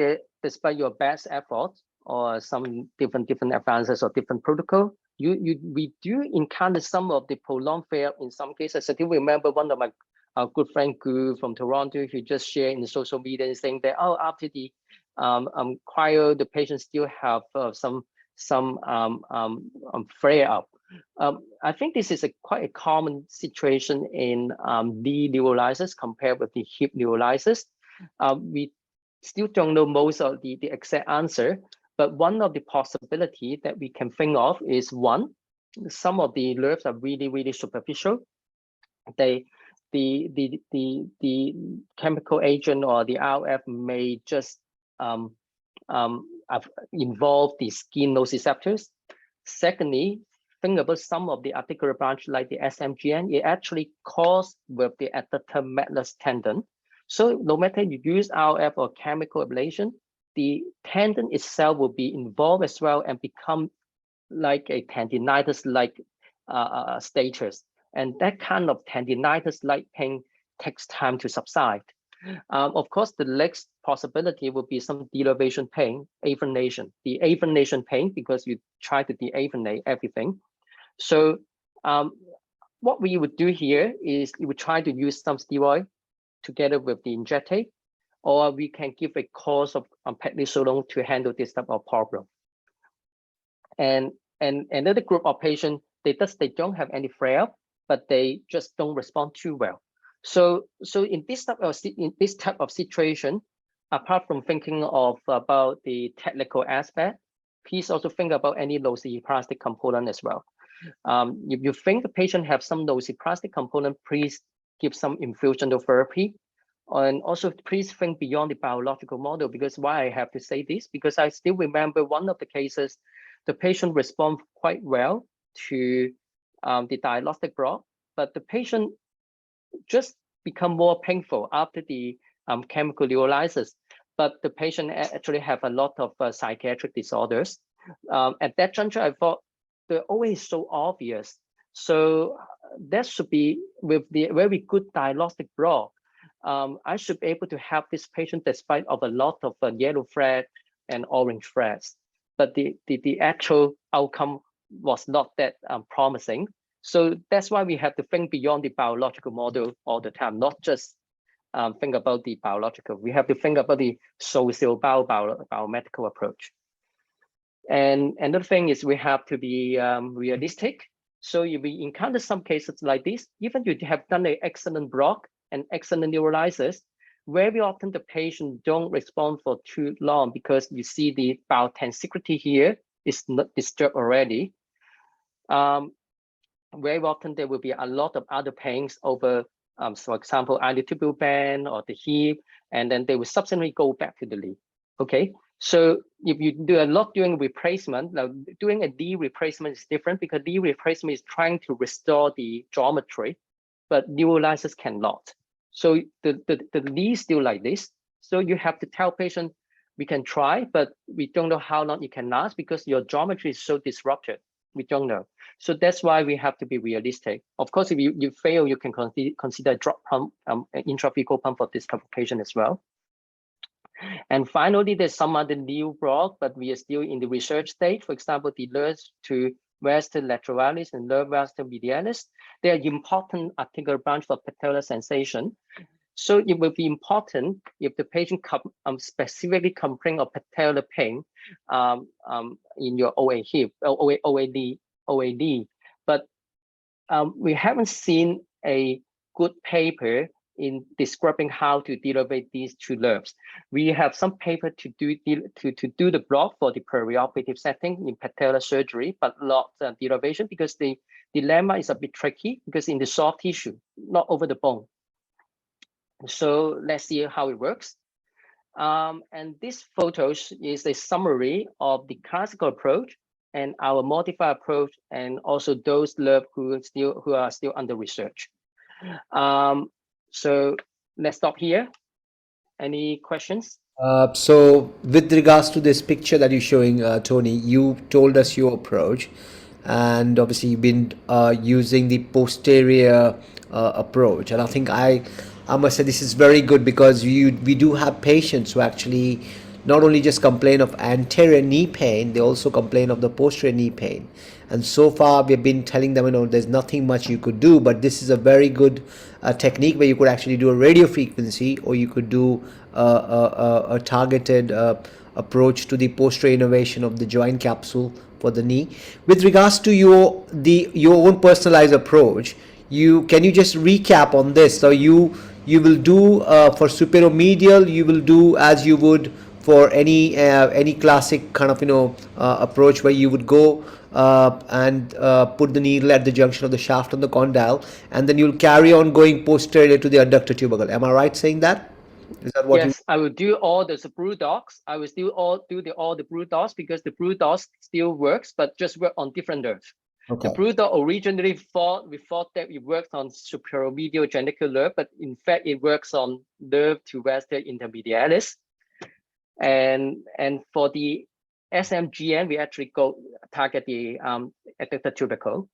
despite your best efforts or some different advances or different protocol, we do encounter some of the prolonged failure in some cases. I still remember one of my good friend Gu from Toronto, who just shared in the social media saying that, oh, after the cryo, the patient still have some flare up. I think this is quite a common situation in knee neurolysis compared with the hip neurolysis. We still don't know most of the exact answer, but one of the possibility that we can think of is, one, some of the nerves are really superficial. The chemical agent or the RF may just involve the skin nociceptors. Secondly, think about some of the articular branch like the SMGN, it actually caused with the adductor magnus tendon. So no matter you use RF or chemical ablation, the tendon itself will be involved as well and become like a tendinitis-like status. And that kind of tendinitis-like pain takes time to subside. Of course, the next possibility would be some denervation pain, avernation, the avernation pain, because you try to deavernate everything. So what we would do here is we would try to use some steroid together with the injectate, or we can give a course of prednisolone to handle this type of problem. And another group of patients, they don't have any flare, but they just don't respond too well. So in this type of situation, apart from thinking about the technical aspect, please also think about any nociplastic component as well. If you think the patient have some nociplastic component, please give some infusional therapy. And also please think beyond the biological model, because why I have to say this, because I still remember one of the cases, the patient respond quite well to the diagnostic block, but the patient just become more painful after the chemical neurolysis. But the patient actually have a lot of psychiatric disorders. At that juncture, I thought the OA is so obvious. So that should be with the very good diagnostic block. I should be able to help this patient despite of a lot of yellow flag and orange flags. But the actual outcome was not that promising. So that's why we have to think beyond the biological model all the time, not just think about the biological. We have to think about the social biomedical approach. And another thing is we have to be realistic. So if we encounter some cases like this, even if you have done an excellent block and excellent neurolysis, very often the patient don't respond for too long because you see the bowel tensegrity here is not disturbed already. Very often there will be a lot of other pains over, for example, either tubal band or the hip, and then they will subsequently go back to the knee. Okay, so if you do a lot during replacement, now doing a knee replacement is different because knee replacement is trying to restore the geometry, but neurolysis cannot. So the knee is still like this. So you have to tell patient, we can try, but we don't know how long it can last because your geometry is so disrupted. We don't know. So that's why we have to be realistic. Of course, if you fail, you can consider drop pump, intrathecal pump for this type of patient as well. And finally, there's some other new block, but we are still in the research stage. For example, the nerves to vaster lateralis and nerve vaster medialis. They are important articular branch for patellar sensation. So it will be important if the patient specifically complain of patellar pain in your OA hip, OAD. But we haven't seen a good paper in describing how to denervate these two nerves. We have some paper to do the block for the perioperative setting in patellar surgery, but not denervation because the dilemma is a bit tricky because in the soft tissue, not over the bone. So let's see how it works. And this photos is a summary of the classical approach and our modified approach, and also those nerves who are still under research. So let's stop here. Any questions? So with regards to this picture that you're showing, Tony, you told us your approach, and obviously you've been using the posterior approach, and I think I must say this is very good because we do have patients who actually not only just complain of anterior knee pain, they also complain of the posterior knee pain. And so far we've been telling them, there's nothing much you could do, but this is a very good technique where you could actually do a radio frequency, or you could do a targeted approach to the posterior innervation of the joint capsule for the knee. With regards to your own personalized approach, can you just recap on this? So you will do for superomedial, you will do as you would for any classic kind of approach where you would go and put the needle at the junction of the shaft and the condyle, and then you'll carry on going posterior to the adductor tubercle. Am I right saying that? Is that what? Yes, I will do all the blue dots. I will still all the blue dots because the blue dots still works, but just work on different nerves. Okay. The blue dot originally we thought that it works on superomedial genicular nerve, but in fact it works on nerve to vaster intermedialis. And for the SMGN, we actually go target the adductor tubercle,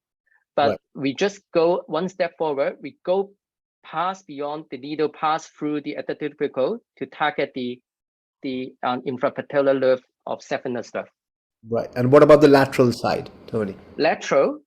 but right. We just go one step forward. We go pass beyond the needle, pass through the adductor to target the infrapatellar nerve of saphenous nerve. Right. And what about the lateral side, Tony? Lateral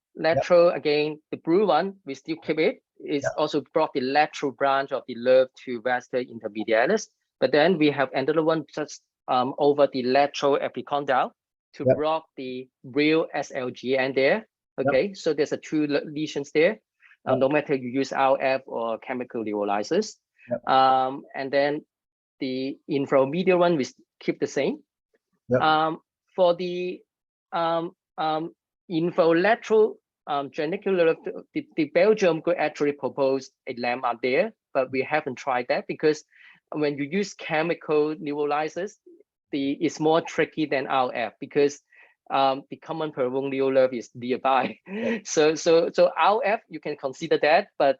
again, the blue one, we still keep it. It's also brought the lateral branch of the nerve to vascular intermedialis. But then we have another one just over the lateral epicondyle to block the real SLGN there. Okay, so there's a two lesions there. No matter you use RF or chemical neurolysis. And then the inframedial one, we keep the same. For the infralateral genicular, the Belgium could actually propose a landmark there, but we haven't tried that because when you use chemical neurolysis, it's more tricky than RF because the common peripheral nerve is nearby. So RF, you can consider that, but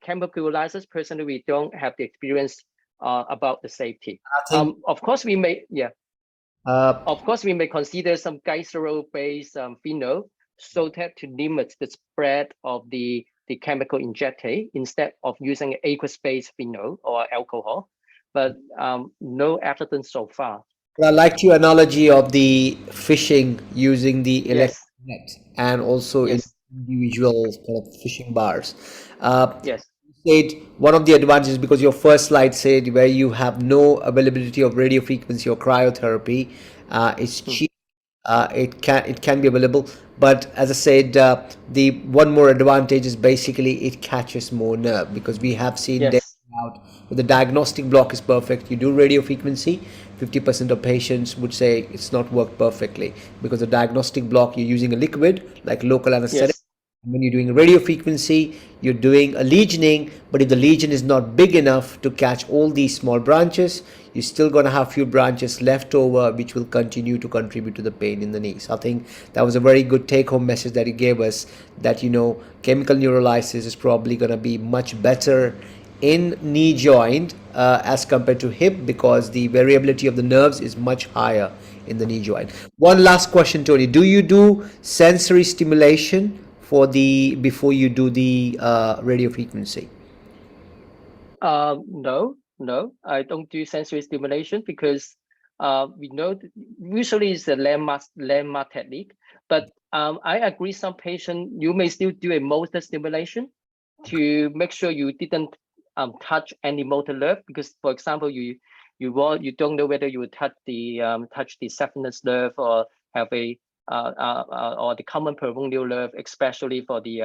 chemical neurolysis, personally, we don't have the experience about the safety. Of course, we may, of course, we may consider some glycerol-based phenol so that to limit the spread of the chemical injectate instead of using aqueous-based phenol or alcohol, but no evidence so far. I liked your analogy of the fishing using the electric net and also individual kind of fishing bars. Yes. Said one of the advantages, because your first slide said where you have no availability of radio frequency or cryotherapy, it's cheap. It can be available, but as I said, the one more advantage is basically it catches more nerve, because we have seen out with the diagnostic block is perfect. You do radio frequency, 50% of patients would say it's not worked perfectly because the diagnostic block, you're using a liquid like local anesthetic. When you're doing radio frequency, you're doing a lesioning, but if the lesion is not big enough to catch all these small branches, you're still going to have few branches left over, which will continue to contribute to the pain in the knee. So I think that was a very good take-home message that you gave us, that, you know, chemical neurolysis is probably going to be much better in knee joint as compared to hip, because the variability of the nerves is much higher in the knee joint. One last question, Tony. Do you do sensory stimulation before you do the radio frequency? No, I don't do sensory stimulation because we know usually it's a landmark technique. But I agree, some patient you may still do a motor stimulation to make sure you didn't touch any motor nerve, because for example you don't know whether you would touch the saphenous nerve or have a or the common peripheral nerve, especially for the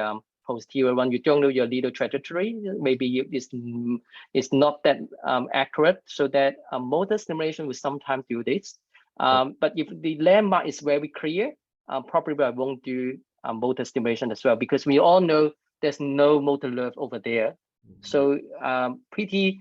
posterior one. You don't know your needle trajectory. Maybe it's not that accurate, so that motor stimulation will sometimes do this. But if the landmark is very clear, probably I won't do motor stimulation as well, because we all know there's no motor nerve over there. So pretty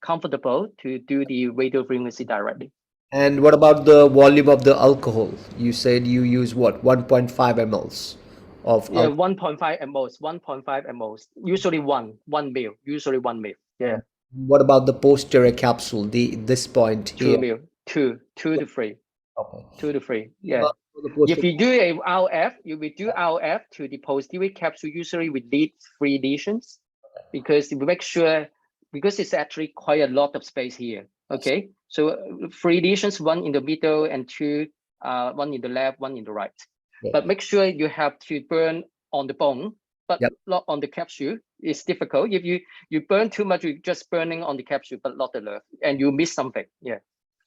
comfortable to do the radio frequency directly. And what about the volume of the alcohol? You said you use what, 1.5 mLs of 1.5 mLs, 1.5 mLs, usually one mil, usually 1 mil. Yeah. What about the posterior capsule, this point here? 2 mil, 2 to 3. Okay. 2 to 3. Yeah. If you do a RF, you will do RF to the posterior capsule. Usually we need 3 lesions, because we make sure, because it's actually quite a lot of space here. Okay, so 3 lesions, 1 in the middle and 2, 1 in the left, 1 in the right. But make sure you have to burn on the bone, but not on the capsule. It's difficult. If you burn too much, you're just burning on the capsule, but not the nerve, and you miss something. Yeah.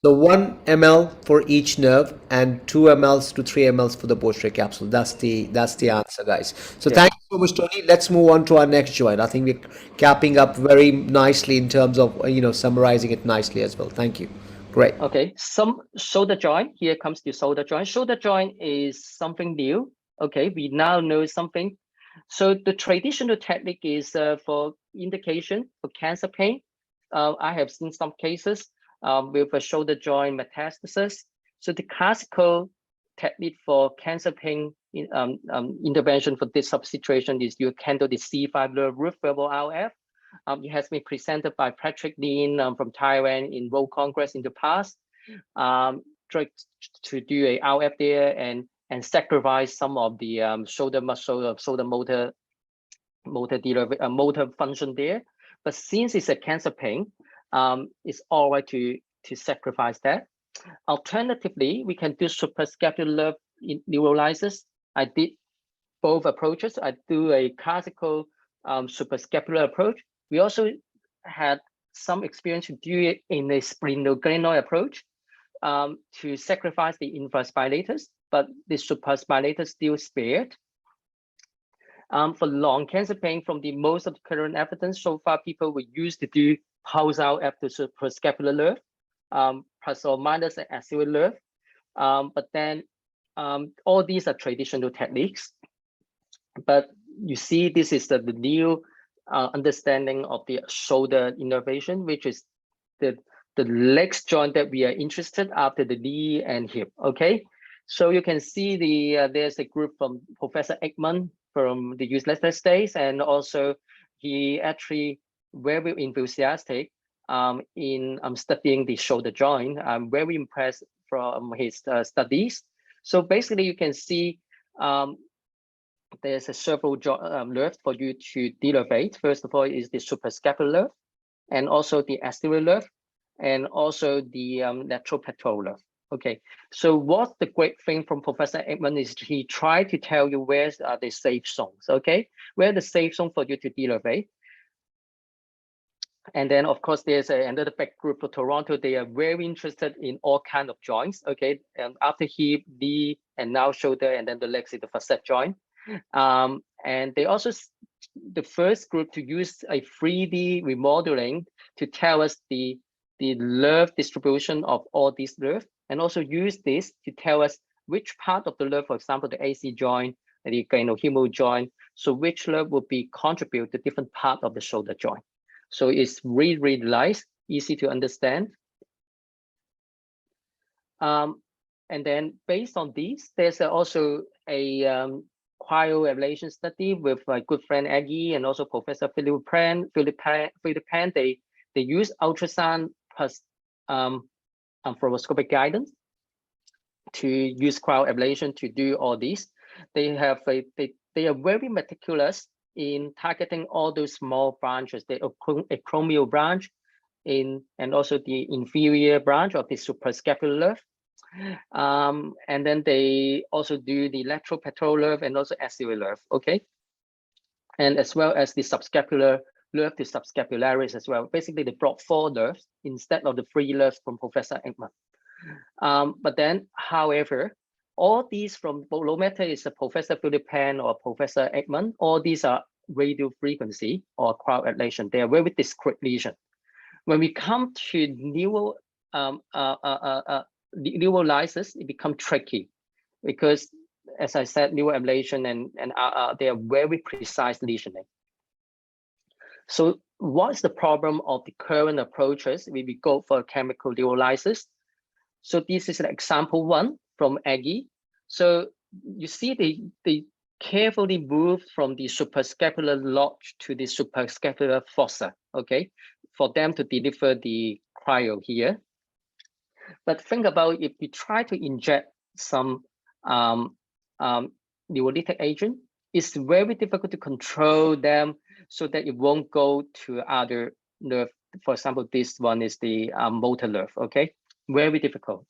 So 1 ml for each nerve and 2 mLs to 3 mLs for the posterior capsule. That's the answer, guys. So thank you so much, Tony. Let's move on to our next joint. I think we're capping up very nicely in terms of, you know, summarizing it nicely as well. Thank you. Great. Okay, some shoulder joint. Here comes the shoulder joint. Shoulder joint is something new. Okay, we now know something. So the traditional technique is for indication for cancer pain. I have seen some cases with a shoulder joint metastasis. So the classical technique for cancer pain intervention for this situation is you handle the C5 nerve root verbal RF. It has been presented by Patrick Lin from Taiwan in World Congress in the past. Tried to do a RF there and sacrifice some of the shoulder muscle, shoulder motor motor function there. But since it's a cancer pain, it's all right to sacrifice that. Alternatively, we can do suprascapular neurolysis. I did both approaches. I do a classical suprascapular approach. We also had some experience to do it in a splenoglenoid approach to sacrifice the infraspirators, but the supraspinator still spared. For lung cancer pain, from the most of the current evidence so far, people were used to do pulse out at the suprascapular nerve, plus or minus an axial nerve. But then all these are traditional techniques. But you see, this is the new understanding of the shoulder innervation, which is the legs joint that we are interested after the knee and hip. Okay, so you can see there's a group from Professor Ekman from the United States, and also he actually very enthusiastic in studying the shoulder joint. I'm very impressed from his studies. So basically, you can see there's a several nerves for you to denervate. First of all is the suprascapular nerve, and also the anterior nerve, and also the lateral pectoral nerve. Okay, so what's the great thing from Professor Ekman is he tried to tell you where are the safe zones, okay? Where the safe zone for you to denervate. And then, of course, there's another back group for Toronto. They are very interested in all kinds of joints, okay? And after hip, knee, and now shoulder, and then the legs is the facet joint. And they also, the first group to use a 3D remodeling to tell us the nerve distribution of all these nerves, and also use this to tell us which part of the nerve, for example, the AC joint, and the glenohumeral joint, so which nerve will be contribute to different part of the shoulder joint. So it's really, really nice, easy to understand. And then based on these, there's also a cryoablation study with my good friend Aggie and also Professor Philip Pan. They use ultrasound plus fluoroscopic guidance to use cryoablation to do all these. They have they are very meticulous in targeting all those small branches, the acromial branch and also the inferior branch of the suprascapular nerve. And then they also do the lateral pectoral nerve and also axial nerve, okay? And as well as the subscapular nerve, the subscapularis as well. Basically, they brought 4 nerves instead of the 3 nerves from Professor Ekman. But then, however, all these from, no matter it's a Professor Philip Pan or Professor Ekman, all these are radio frequency or cryoablation. They are very discrete lesion. When we come to neurolysis, it becomes tricky because, as I said, neuroablation and they are very precise lesioning. So what's the problem of the current approaches? We go for chemical neurolysis. So this is an example 1 from Aggie. So you see they carefully move from the suprascapular lodge to the suprascapular fossa, okay, for them to deliver the cryo here. But think about if we try to inject some neurolytic agent, it's very difficult to control them so that it won't go to other nerve. For example, this one is the motor nerve, okay? Very difficult.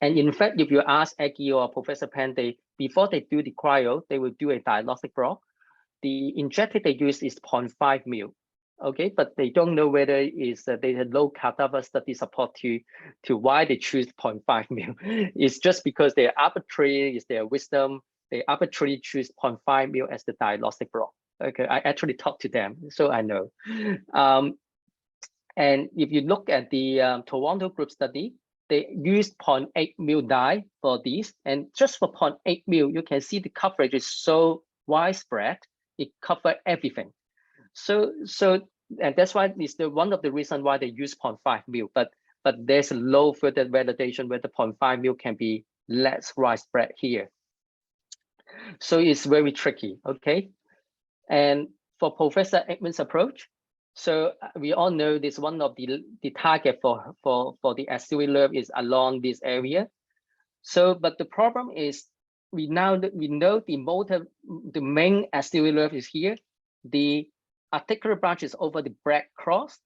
And in fact, if you ask Aggie or Professor Pan, before they do the cryo, they will do a diagnostic block. The injected they use is 0.5 mil. Okay, but they don't know whether it's they had low cadaver study support to why they choose 0.5 mil. It's just because they're arbitrary, it's their wisdom. They arbitrarily choose 0.5 mil as the diagnostic block. Okay, I actually talked to them, so I know. And if you look at the Toronto group study, they used 0.8 mil dye for these, and just for 0.8 mil, you can see the coverage is so widespread. It covers everything. So and that's why it's one of the reasons why they use 0.5 mil, but there's a low further validation where the 0.5 mil can be less widespread here. So it's very tricky, okay? And for Professor Ekman's approach, so we all know this one of the target for the axial nerve is along this area. So, but the problem is we know the main anterior nerve is here. The articular branch is over the black cross.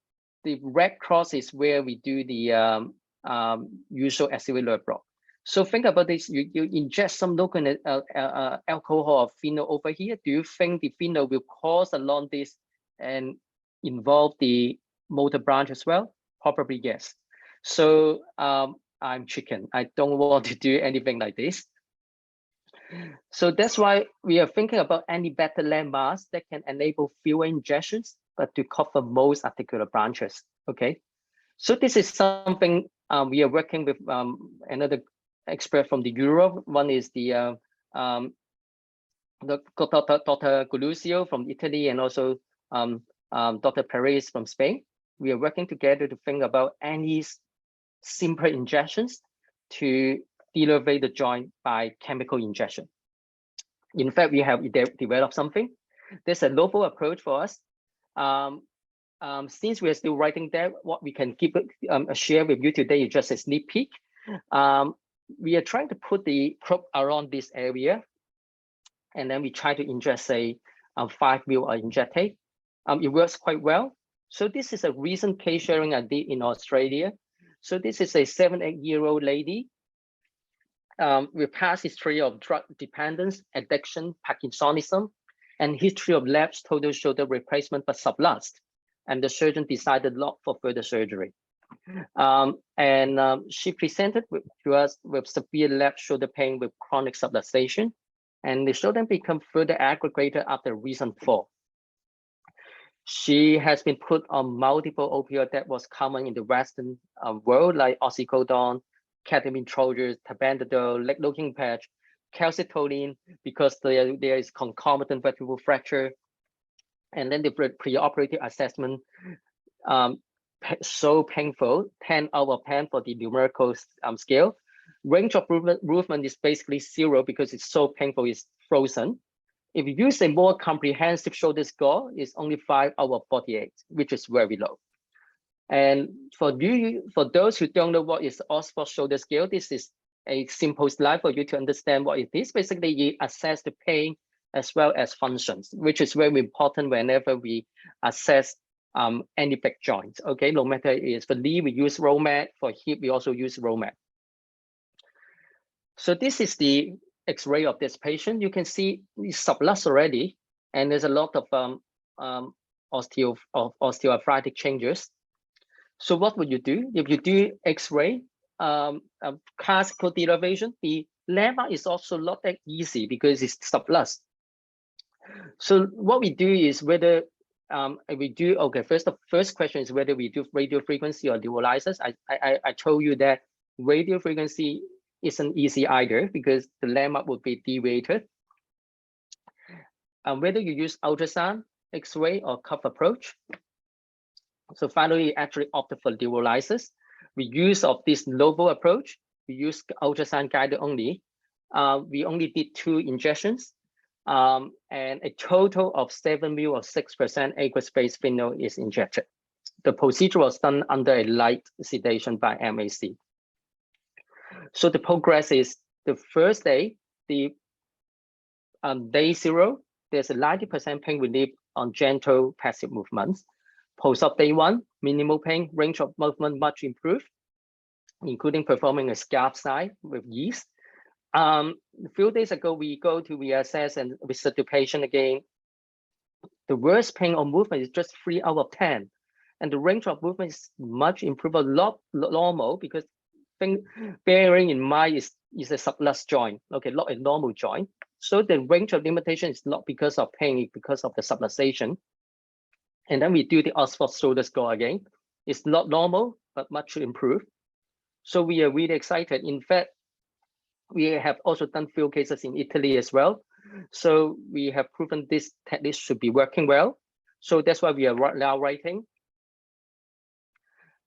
The red cross is where we do the usual anterior nerve block. So think about this: you inject some local alcohol or phenol over here. Do you think the phenol will cross along this and involve the motor branch as well? Probably yes. So I'm chicken. I don't want to do anything like this. So that's why we are thinking about any better landmarks that can enable fewer injections, but to cover most articular branches. Okay, so this is something we are working with another expert from the Europe. One is the Dr. Gulusio from Italy, and also Dr. Perez from Spain. We are working together to think about any simple injections to denervate the joint by chemical injection. In fact, we have developed something. There's a novel approach for us. Since we are still writing that, what we can keep share with you today is just a sneak peek. We are trying to put the probe around this area, and then we try to inject, say, 5 mil or injectate. It works quite well. So this is a recent case sharing I did in Australia. So this is a 7-8-year-old lady with past history of drug dependence, addiction, Parkinsonism, and history of left total shoulder replacement but sublust. And the surgeon decided not for further surgery. She presented to us with severe left shoulder pain with chronic subluxation, and the shoulder became further aggravated after a recent fall. She has been put on multiple opioids that was common in the Western world, like oxycodone, ketamine trojas, tabendadol, leg-looking patch, calcitonin, because there is concomitant vertebral fracture. And then the preoperative assessment, so painful, 10 out of 10 for the numerical scale. Range of movement is basically 0 because it's so painful, it's frozen. If you use a more comprehensive shoulder score, it's only 5 out of 48, which is very low. And for those who don't know what is Oxford Shoulder Scale, this is a simple slide for you to understand what it is. Basically, you assess the pain as well as functions, which is very important whenever we assess any back joint. Okay, no matter it is for knee, we use roll mat. For hip, we also use roll mat. So this is the X-ray of this patient. You can see it's sublust already, and there's a lot of osteoarthritic changes. So what would you do? If you do X-ray, classical denervation, the landmark is also not that easy because it's sublust. So what we do is whether we do, okay, first question is whether we do radio frequency or neurolysis. I told you that radio frequency isn't easy either because the landmark would be deviated. Whether you use ultrasound, X-ray, or cuff approach. So finally, we actually opted for neurolysis. We use of this novel approach. We use ultrasound guided only. We only did 2 injections, and a total of 7 mil or 6% aqueous phase phenol is injected. The procedure was done under a light sedation by MAC. So the progress is the first day, the day 0, there's a 90% pain relief on gentle passive movements. Post-op day 1, minimal pain, range of movement much improved, including performing a scalp side with ease. A few days ago, we go to reassess and visit the patient again. The worst pain or movement is just 3 out of 10. And the range of movement is much improved, a lot normal, because bearing in mind is a sublust joint, okay, not a normal joint. So the range of limitation is not because of pain, it's because of the subluxation. And then we do the Oxford Shoulder Score again. It's not normal, but much improved. So we are really excited. In fact, we have also done few cases in Italy as well. So we have proven this technique should be working well. So that's why we are now writing.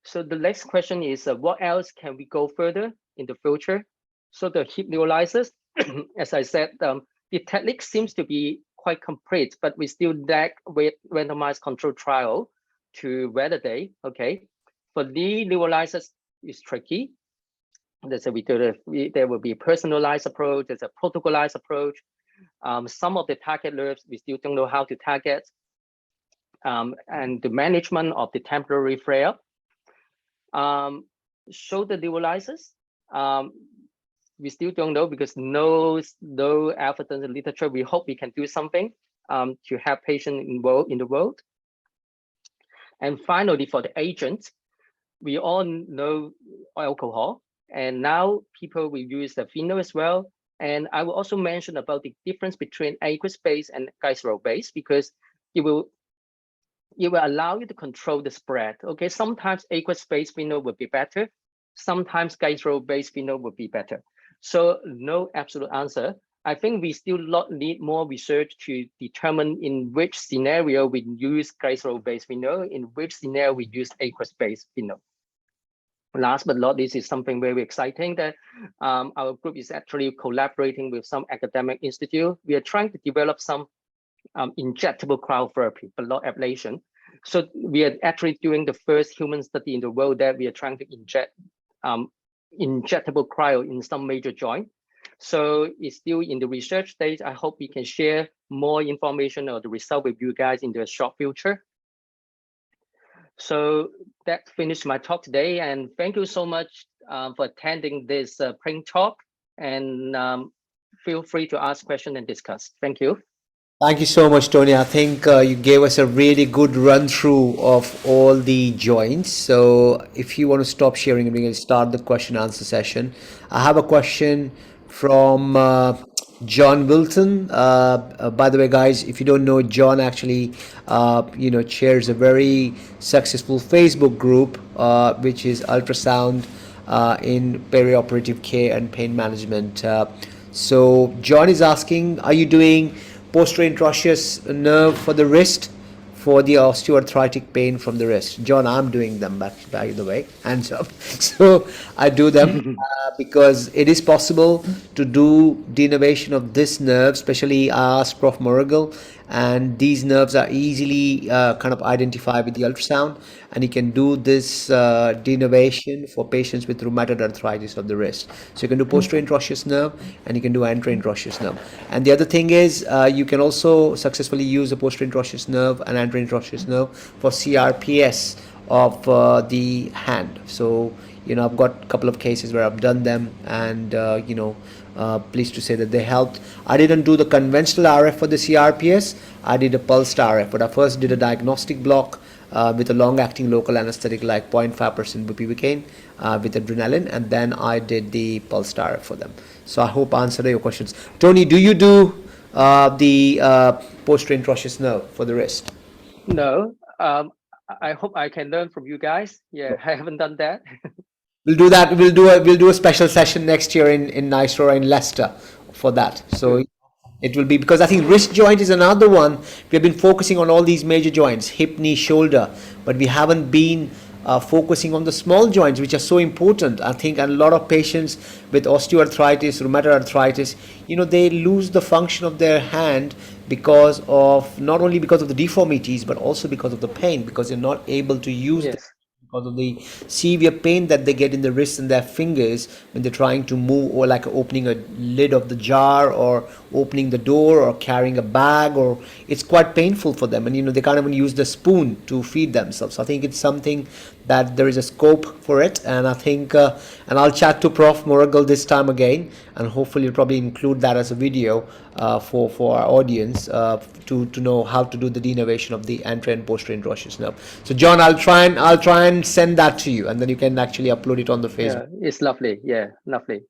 So the next question is, what else can we go further in the future? So the hip neurolysis, as I said, the technique seems to be quite complete, but we still lack randomized control trial to validate. Okay, for knee neurolysis is tricky. There will be a personalized approach. There's a protocolized approach. Some of the target nerves we still don't know how to target, and the management of the temporary flare. Shoulder neurolysis. We still don't know because no evidence in literature. We hope we can do something to have patients involved in the world. And finally, for the agents, we all know alcohol, and now people will use the phenol as well. And I will also mention about the difference between aqueous base and glycerol base, because it will allow you to control the spread. Okay, sometimes aqueous base phenol will be better, sometimes glycerol base phenol will be better. So no absolute answer. I think we still need more research to determine in which scenario we use glycerol-based phenol, in which scenario we use aqueous-based phenol. Last but not least is something very exciting that our group is actually collaborating with some academic institute. We are trying to develop some injectable cryotherapy, but not ablation. So we are actually doing the first human study in the world that we are trying to inject injectable cryo in some major joint. So it's still in the research stage. I hope we can share more information or the result with you guys in the short future. So that finished my talk today, and thank you so much for attending this print talk, and feel free to ask questions and discuss. Thank you. Thank you so much, Tony. I think you gave us a really good run through of all the joints. So if you want to stop sharing, we can start the question answer session. I have a question from John Wilton. By the way, guys, if you don't know, John actually, chairs a very successful Facebook group, which is ultrasound in perioperative care and pain management. So John is asking, are you doing posterior interosseous nerve for the wrist for the osteoarthritic pain from the wrist? John, I'm doing them, by the way, hands up. So I do them because it is possible to do denervation of this nerve, especially I asked Prof. Morrigal, and these nerves are easily kind of identified with the ultrasound, and you can do this denervation for patients with rheumatoid arthritis of the wrist. So you can do posterior interosseous nerve and you can do anterior interosseous nerve. And the other thing is you can also successfully use a posterior interosseous nerve and anterior interosseous nerve for CRPS of the hand. So I've got a couple of cases where I've done them, and pleased to say that they helped. I didn't do the conventional RF for the CRPS. I did a pulsed RF, but I first did a diagnostic block with a long-acting local anesthetic like 0.5% bupivacaine with adrenaline, and then I did the pulsed RF for them. So I hope I answered your questions. Tony, do you do the posterior interosseous nerve for the wrist? No. I hope I can learn from you guys. Yeah, I haven't done that. We'll do that. We'll do a special session next year in Nice or in Leicester for that. So it will be, because I think wrist joint is another one. We have been focusing on all these major joints, hip, knee, shoulder, but we haven't been focusing on the small joints, which are so important. I think a lot of patients with osteoarthritis, rheumatoid arthritis, they lose the function of their hand because of, not only because of the deformities, but also because of the pain, because they're not able to use them because of the severe pain that they get in the wrists and their fingers when they're trying to move, or like opening a lid of the jar or opening the door or carrying a bag, or it's quite painful for them, and they can't even use the spoon to feed themselves. So I think it's something that there is a scope for it, and I think and I'll chat to Prof. Morrigal this time again, and hopefully you'll probably include that as a video for our audience to know how to do the denervation of the anterior and posterior interosseous nerve. So John, I'll try and send that to you, and then you can actually upload it on the Facebook. Yeah, it's lovely. Yeah, lovely.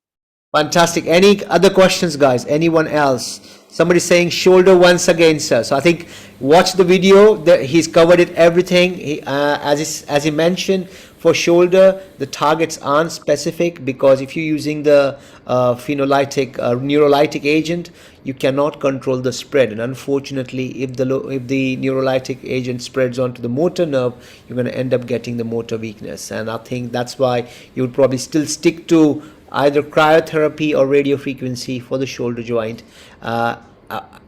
Fantastic. Any other questions, guys? Anyone else? Somebody saying shoulder once again, sir. So I think watch the video. He's covered it, everything. As he mentioned, for shoulder, the targets aren't specific, because if you're using the phenolytic neurolytic agent, you cannot control the spread. And unfortunately, if the neurolytic agent spreads onto the motor nerve, you're going to end up getting the motor weakness. And I think that's why you would probably still stick to either cryotherapy or radiofrequency for the shoulder joint,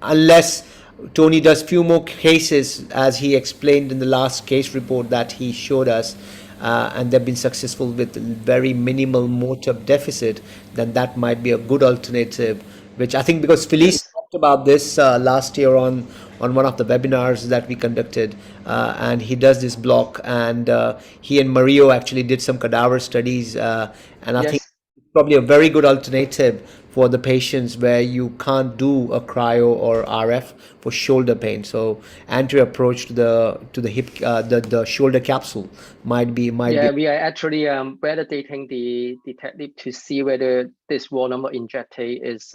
unless Tony does few more cases, as he explained in the last case report that he showed us. and they've been successful with very minimal motor deficit, then that might be a good alternative. Which I think, because Felice Yes. talked about this last year on one of the webinars that we conducted, and he does this block, and he and Mario actually did some cadaver studies, and I think Yes. probably a very good alternative for the patients where you can't do a cryo or RF for shoulder pain. So anterior approach to the hip, the shoulder capsule might be. Yeah, we are actually validating the technique to see whether this volume of injectate is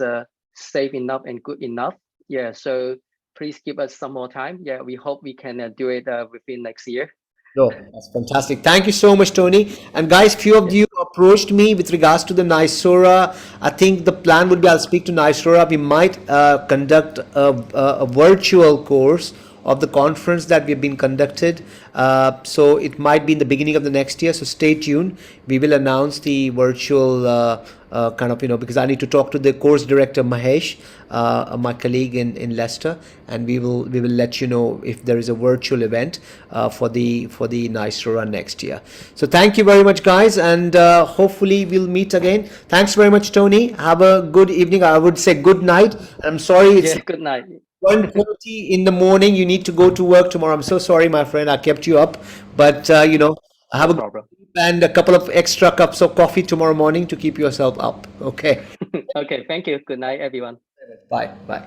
safe enough and good enough. Yeah, so please give us some more time. Yeah, we hope we can do it within next year. No, that's fantastic. Thank you so much, Tony. And guys, few of Yeah. you approached me with regards to the Nysora. I think the plan would be I'll speak to Nysora. We might conduct a virtual course of the conference that we've been conducted. So it might be in the beginning of the next year. So stay tuned. We will announce the virtual kind of, because I need to talk to the course director Mahesh, my colleague in Leicester, and we will let you know if there is a virtual event for the Nysora next year. So thank you very much, guys, and hopefully we'll meet again. Thanks very much, Tony. Have a good evening. I would say good night. I'm sorry it's Yeah, good night. 1:30 in the morning. You need to go to work tomorrow. I'm so sorry, my friend. I kept you up, but have No a good problem. sleep and a couple of extra cups of coffee tomorrow morning to keep yourself up. Okay. Okay, thank you. Good night, everyone. Bye. Bye.